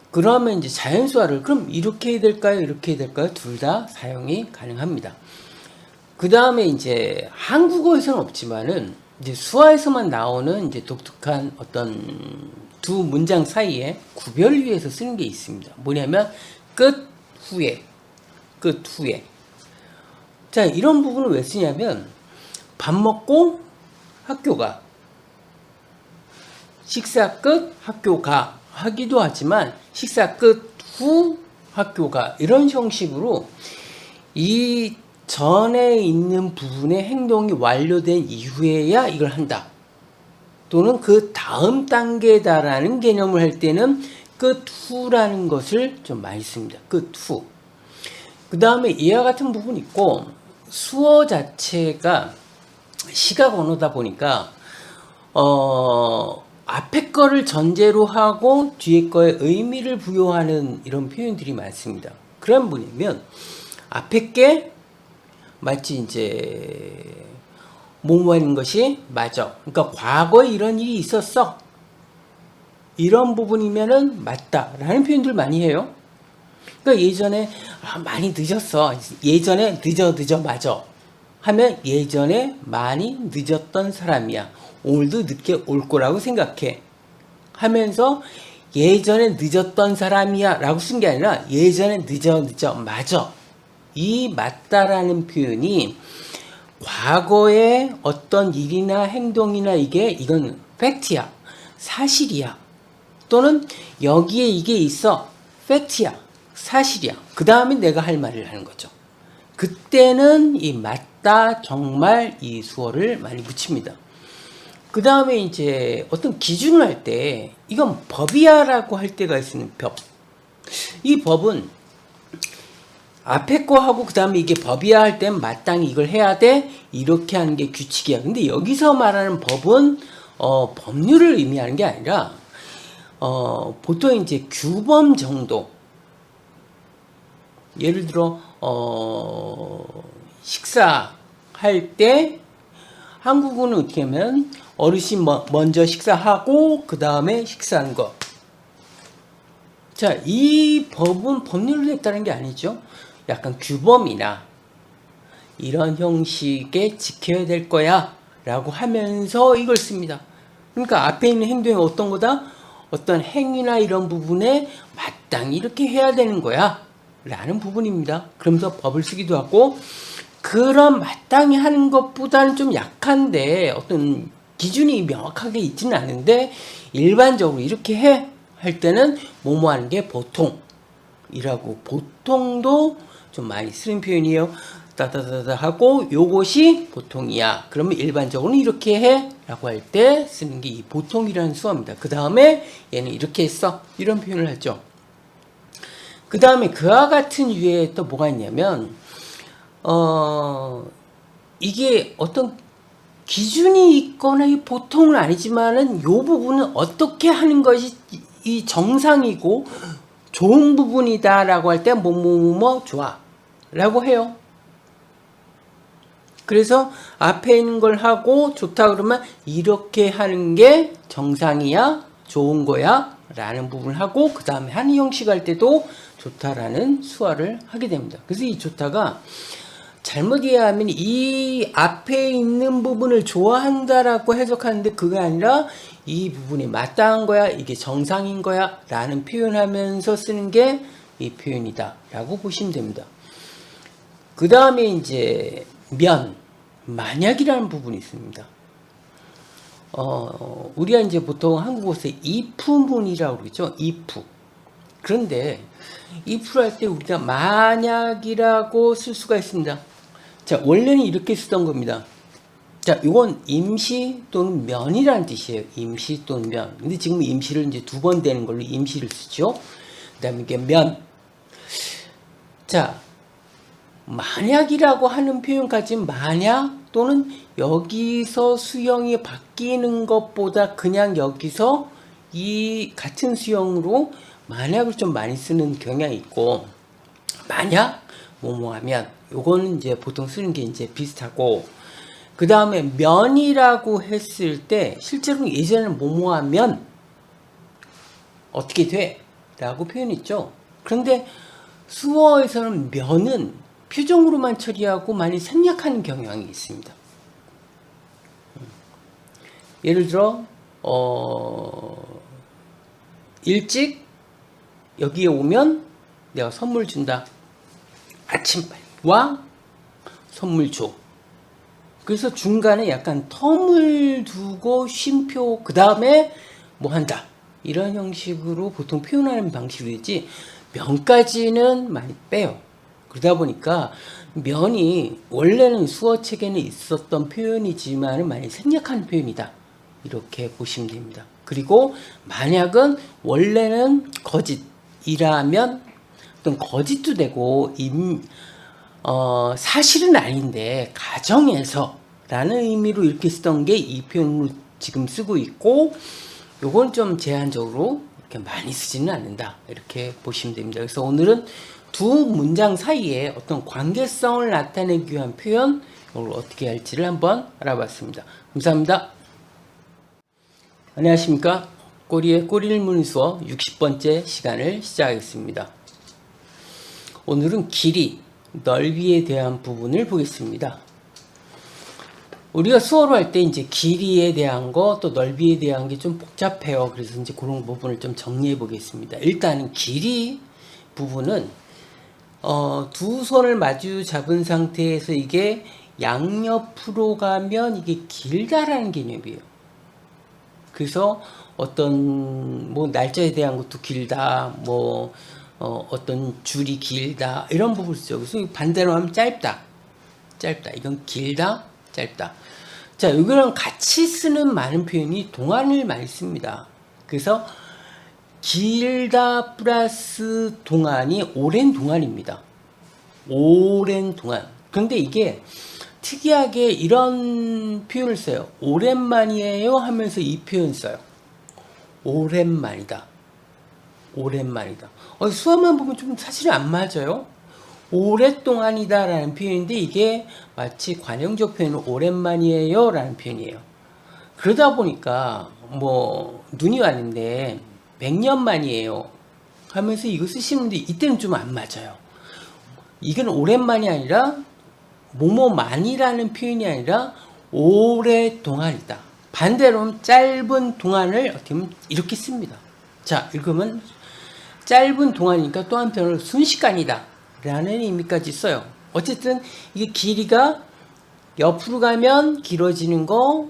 그러면 이제 자연수화를 그럼 이렇게 해야 될까요? 이렇게 해야 될까요? 둘 다 사용이 가능합니다. 그 다음에 이제 한국어에서는 없지만은 이제 수화에서만 나오는 이제 독특한 어떤 두 문장 사이에 구별을 위해서 쓰는 게 있습니다. 뭐냐면 끝 후에. 자, 이런 부분을 왜 쓰냐면 밥 먹고 학교 가, 식사 끝 학교 가 하기도 하지만 식사 끝 후 학교 가, 이런 형식으로 이 전에 있는 부분의 행동이 완료된 이후에야 이걸 한다, 또는 그 다음 단계다라는 개념을 할 때는 끝 후라는 것을 좀 많이 씁니다. 끝 후. 그 다음에 이와 같은 부분이 있고, 수어 자체가 시각 언어다 보니까 앞에 거를 전제로 하고 뒤에 거에 의미를 부여하는 이런 표현들이 많습니다. 그런 분이면 앞에 게 마치 이제 뭐뭐하는 것이 맞아. 그러니까 과거에 이런 일이 있었어. 이런 부분이면은 맞다라는 표현들 많이 해요. 그러니까 예전에 많이 늦었어. 예전에 늦어 맞아. 하면 예전에 많이 늦었던 사람이야. 오늘도 늦게 올 거라고 생각해. 하면서 예전에 늦었던 사람이야 라고 쓴 게 아니라 예전에 늦어 맞아. 이 맞다라는 표현이 과거의 어떤 일이나 행동이나 이건 팩트야. 사실이야. 또는 여기에 이게 있어. 팩트야. 사실이야. 그 다음에 내가 할 말을 하는 거죠. 그때는 이 맞다 정말 이 수어를 많이 붙입니다. 그 다음에 이제 어떤 기준을 할 때 이건 법이야라고 할 때가 있으면 법. 이 법은 앞에 거 하고 그 다음에 이게 법이야 할 땐 마땅히 이걸 해야 돼. 이렇게 하는 게 규칙이야. 근데 여기서 말하는 법은 법률을 의미하는 게 아니라 보통 이제 규범 정도. 예를 들어 식사할 때 한국은 어떻게 하면 어르신 먼저 식사하고 그 다음에 식사하는 거. 자, 이 법은 법률로 했다는 게 아니죠. 약간 규범이나 이런 형식에 지켜야 될 거야 라고 하면서 이걸 씁니다. 그러니까 앞에 있는 행동이 어떤 거다? 어떤 행위나 이런 부분에 마땅히 이렇게 해야 되는 거야 라는 부분입니다. 그러면서 법을 쓰기도 하고, 그런 마땅히 하는 것보다는 좀 약한데 어떤 기준이 명확하게 있지는 않은데 일반적으로 이렇게 해 할 때는 뭐뭐 하는 게 보통이라고. 보통도 좀 많이 쓰는 표현이에요. 따다다다 하고 요것이 보통이야. 그러면 일반적으로는 이렇게 해 라고 할 때 쓰는 게 이 보통이라는 수어입니다. 그 다음에 얘는 이렇게 했어. 이런 표현을 하죠. 그 다음에 그와 같은 유에 또 뭐가 있냐면 이게 어떤 기준이 있거나 이 보통은 아니지만은 요 부분은 어떻게 하는 것이 이 정상이고 좋은 부분이다라고 할 때 뭐뭐뭐 좋아 라고 해요. 그래서 앞에 있는 걸 하고 좋다 그러면 이렇게 하는 게 정상이야, 좋은 거야 라는 부분을 하고 그 다음에 하는 형식 할 때도 좋다라는 수화를 하게 됩니다. 그래서 이 좋다가 잘못 이해하면 이 앞에 있는 부분을 좋아한다라고 해석하는데 그게 아니라 이 부분이 마땅한 거야, 이게 정상인 거야 라는 표현하면서 쓰는 게 이 표현이다 라고 보시면 됩니다. 그 다음에 이제 만약이라는 부분이 있습니다. 우리가 이제 보통 한국어에서 if문이라고 그러죠. if. 그런데 if를 할 때 우리가 만약이라고 쓸 수가 있습니다. 자, 원래는 이렇게 쓰던 겁니다. 자, 이건 임시 또는 면이라는 뜻이에요. 임시 또는 면. 근데 지금 임시를 이제 2번 되는 걸로 임시를 쓰죠. 그 다음에 이게 면. 자, 만약이라고 하는 표현까지 만약 또는 여기서 수형이 바뀌는 것보다 그냥 여기서 이 같은 수형으로 만약을 좀 많이 쓰는 경향이 있고, 만약 뭐뭐 하면 요거는 이제 보통 쓰는 게 이제 비슷하고, 그 다음에 면이라고 했을 때 실제로 예전에는 뭐뭐 하면 어떻게 돼? 라고 표현했죠. 그런데 수어에서는 면은 표정으로만 처리하고 많이 생략하는 경향이 있습니다. 예를 들어 일찍 여기에 오면 내가 선물 준다. 아침빨리 와 선물 줘. 그래서 중간에 약간 텀을 두고 쉼표 그 다음에 뭐 한다. 이런 형식으로 보통 표현하는 방식이지 면까지는 많이 빼요. 그러다 보니까 면이 원래는 수어책에는 있었던 표현이지만 많이 생략한 표현이다. 이렇게 보시면 됩니다. 그리고 만약은 원래는 거짓이라면 어떤 거짓도 되고 사실은 아닌데 가정에서 라는 의미로 이렇게 쓰던 게 이 표현으로 지금 쓰고 있고, 요건 좀 제한적으로 이렇게 많이 쓰지는 않는다. 이렇게 보시면 됩니다. 그래서 오늘은 두 문장 사이에 어떤 관계성을 나타내기 위한 표현, 이걸 어떻게 할지를 한번 알아봤습니다. 감사합니다. 안녕하십니까. 꼬리의 꼬리를 무는 수업 60번째 시간을 시작하겠습니다. 오늘은 길이, 넓이에 대한 부분을 보겠습니다. 우리가 수어로 할 때 이제 길이에 대한 거, 또 넓이에 대한 게 좀 복잡해요. 그래서 이제 그런 부분을 좀 정리해 보겠습니다. 일단은 길이 부분은 두 손을 마주 잡은 상태에서 이게 양옆으로 가면 이게 길다라는 개념이에요. 그래서 어떤 뭐 날짜에 대한 것도 길다, 뭐 어떤 줄이 길다 이런 부분을 쓰죠. 그래서 반대로 하면 짧다, 짧다. 이건 길다, 짧다. 자, 이거랑 같이 쓰는 많은 표현이 동안을 많이 씁니다. 그래서 길다 플러스 동안이 오랜 동안입니다. 오랜 동안. 그런데 이게 특이하게 이런 표현을 써요. 오랜만이에요 하면서 이 표현 써요. 오랜만이다. 오랜만이다. 수화만 보면 좀 사실은 안 맞아요. 오랫동안이다 라는 표현인데 이게 마치 관용적 표현은 오랜만이에요 라는 표현이에요. 그러다 보니까 뭐 눈이 왔는데 100년 만이에요 하면서 이거 쓰시는데 이때는 좀 안 맞아요. 이건 오랜만이 아니라 뭐뭐만이라는 표현이 아니라 오랫동안이다. 반대로는 짧은 동안을 어떻게 보면 이렇게 씁니다. 자, 읽으면 짧은 동안이니까 또 한편으로 순식간이다 라는 의미까지 써요. 어쨌든 이게 길이가 옆으로 가면 길어지는 거,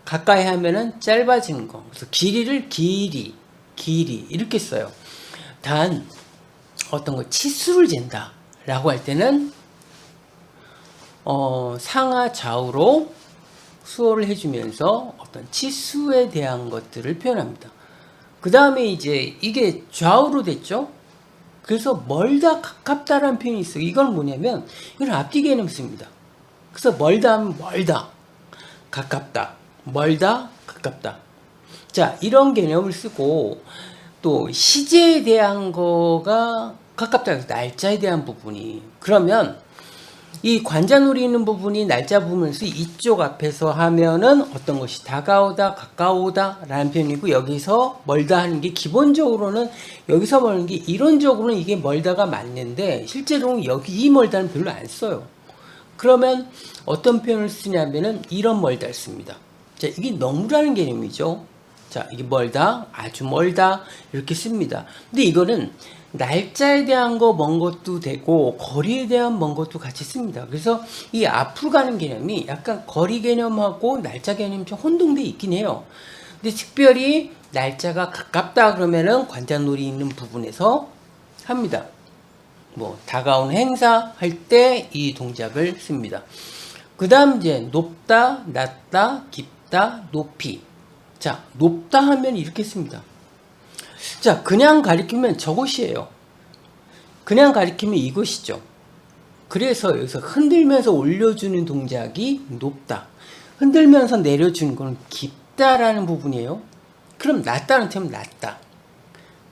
가까이 하면은 짧아지는 거. 그래서 길이를 길이 이렇게 써요. 단 어떤 거 치수를 잰다 라고 할 때는 상하 좌우로 수어를 해주면서 어떤 치수에 대한 것들을 표현합니다. 그 다음에 이제 이게 좌우로 됐죠. 그래서 멀다 가깝다라는 표현이 있어요. 이건 뭐냐면 이건 앞뒤 개념 씁니다. 그래서 멀다 하면 멀다, 가깝다, 멀다, 가깝다. 자, 이런 개념을 쓰고 또 시제에 대한 거가 가깝다. 날짜에 대한 부분이. 그러면 이 관자놀이 있는 부분이 날짜 부분에서 이쪽 앞에서 하면은 어떤 것이 다가오다, 가까우다 라는 표현이고, 여기서 멀다 하는 게 기본적으로는 여기서 멀는 게 이론적으로는 이게 멀다가 맞는데 실제로는 여기 이 멀다는 별로 안 써요. 그러면 어떤 표현을 쓰냐면은 이런 멀다를 씁니다. 자, 이게 너무라는 개념이죠. 자, 이게 멀다, 아주 멀다 이렇게 씁니다. 근데 이거는 날짜에 대한 거 먼 것도 되고 거리에 대한 먼 것도 같이 씁니다. 그래서 이 앞으로 가는 개념이 약간 거리 개념하고 날짜 개념이 좀 혼동돼 있긴 해요. 근데 특별히 날짜가 가깝다 그러면은 관자놀이 있는 부분에서 합니다. 뭐 다가온 행사 할 때 이 동작을 씁니다. 그 다음 이제 높다, 낮다, 깊다, 높이. 자, 높다 하면 이렇게 씁니다. 자, 그냥 가리키면 저것이에요. 그냥 가리키면 이것이죠. 그래서 여기서 흔들면서 올려주는 동작이 높다. 흔들면서 내려주는 건 깊다라는 부분이에요. 그럼 낮다는 term 낮다.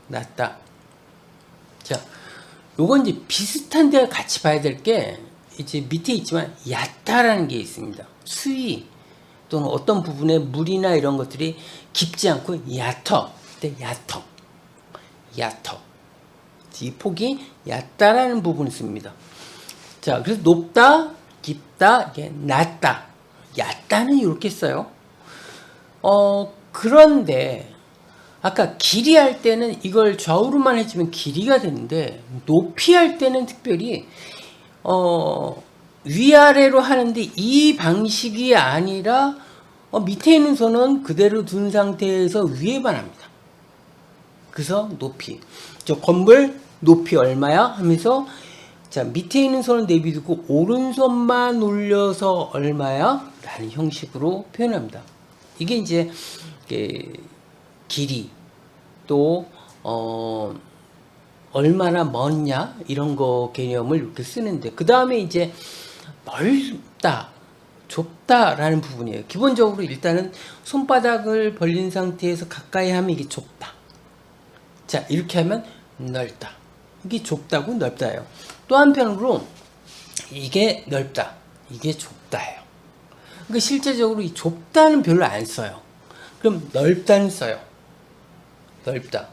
낮다. 자, 요건 이제 비슷한데 같이 봐야 될 게 이제 밑에 있지만 얕다라는 게 있습니다. 수위 또는 어떤 부분에 물이나 이런 것들이 깊지 않고 얕어. 그때 얕어. 얕어. 이 폭이 얕다라는 부분을 씁니다. 자, 그래서 높다, 깊다, 이게 낮다, 얕다는 이렇게 써요. 그런데 아까 길이 할 때는 이걸 좌우로만 해주면 길이가 되는데 높이 할 때는 특별히 위아래로 하는데 이 방식이 아니라 밑에 있는 손은 그대로 둔 상태에서 위에만 합니다. 그래서 높이. 저 건물 높이 얼마야? 하면서 자, 밑에 있는 손을 내비두고 오른손만 올려서 얼마야? 라는 형식으로 표현합니다. 이게 이제 길이 또 얼마나 먼냐 이런 거 개념을 이렇게 쓰는데, 그 다음에 이제 넓다, 좁다라는 부분이에요. 기본적으로 일단은 손바닥을 벌린 상태에서 가까이 하면 이게 좁다. 자, 이렇게 하면 넓다. 이게 좁다고 넓다예요. 또 한편으로 이게 넓다, 이게 좁다예요. 그러니까 실제적으로 이 좁다는 별로 안 써요. 그럼 넓다는 써요. 넓다.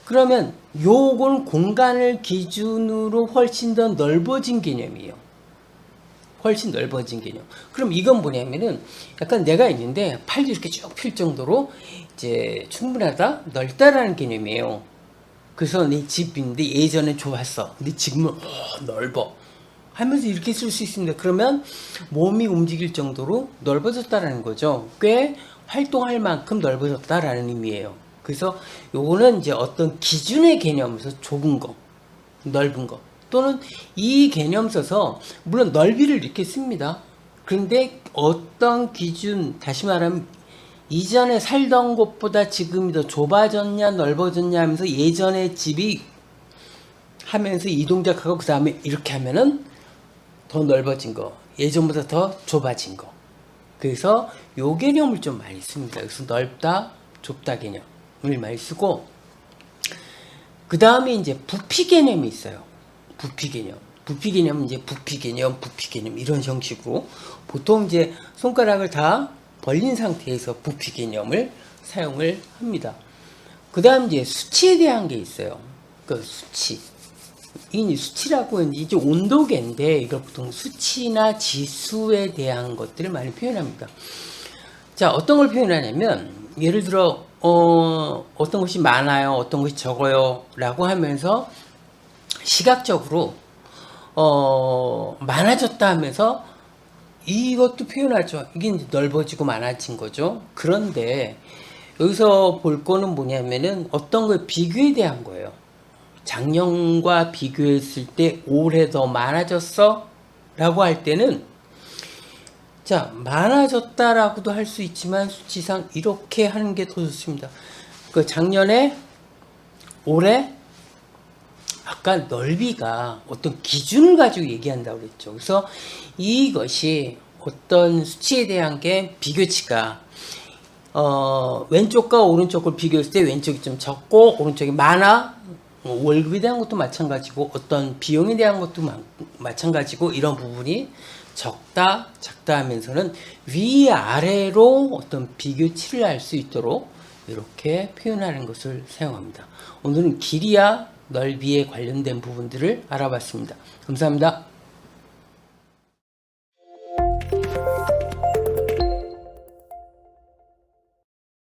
그러면 요건 공간을 기준으로 훨씬 더 넓어진 개념이에요. 훨씬 넓어진 개념. 그럼 이건 뭐냐면은 약간 내가 있는데 팔도 이렇게 쭉 필 정도로 이제 충분하다, 넓다라는 개념이에요. 그래서 내 집인데 예전에 좁았어. 근데 지금은 넓어. 하면서 이렇게 쓸 수 있습니다. 그러면 몸이 움직일 정도로 넓어졌다라는 거죠. 꽤 활동할 만큼 넓어졌다라는 의미예요. 그래서 요거는 이제 어떤 기준의 개념에서 좁은 거, 넓은 거, 또는 이 개념 써서 물론 넓이를 이렇게 씁니다. 그런데 어떤 기준, 다시 말하면 이전에 살던 곳보다 지금이 더 좁아졌냐 넓어졌냐 하면서 예전에 집이 하면서 이 동작하고 그 다음에 이렇게 하면은 더 넓어진 거, 예전보다 더 좁아진 거. 그래서 요 개념을 좀 많이 씁니다. 그래서 넓다, 좁다 개념을 많이 쓰고, 그 다음에 이제 부피 개념이 있어요. 부피 개념. 부피 개념은 이제 부피 개념 이런 형식으로 보통 이제 손가락을 다 벌린 상태에서 부피 개념을 사용을 합니다. 그 다음 이제 수치에 대한 게 있어요. 그 수치. 이 수치라고 하는 이제 온도계인데 이걸 보통 수치나 지수에 대한 것들을 많이 표현합니다. 자, 어떤 걸 표현하냐면 예를 들어 어떤 것이 많아요, 어떤 것이 적어요 라고 하면서 시각적으로 많아졌다 하면서 이것도 표현하죠. 이게 이제 넓어지고 많아진 거죠. 그런데 여기서 볼 거는 뭐냐면은 어떤 거에 비교에 대한 거예요. 작년과 비교했을 때 올해 더 많아졌어? 라고 할 때는 자, 많아졌다라고도 할 수 있지만 수치상 이렇게 하는 게 더 좋습니다. 그 작년에 올해 아까 넓이가 어떤 기준을 가지고 얘기한다고 그랬죠. 그래서 이것이 어떤 수치에 대한 게 비교치가 왼쪽과 오른쪽을 비교했을 때 왼쪽이 좀 적고 오른쪽이 많아. 월급에 대한 것도 마찬가지고 어떤 비용에 대한 것도 마찬가지고 이런 부분이 적다, 작다 하면서는 위아래로 어떤 비교치를 알 수 있도록 이렇게 표현하는 것을 사용합니다. 오늘은 길이와 넓이에 관련된 부분들을 알아봤습니다. 감사합니다.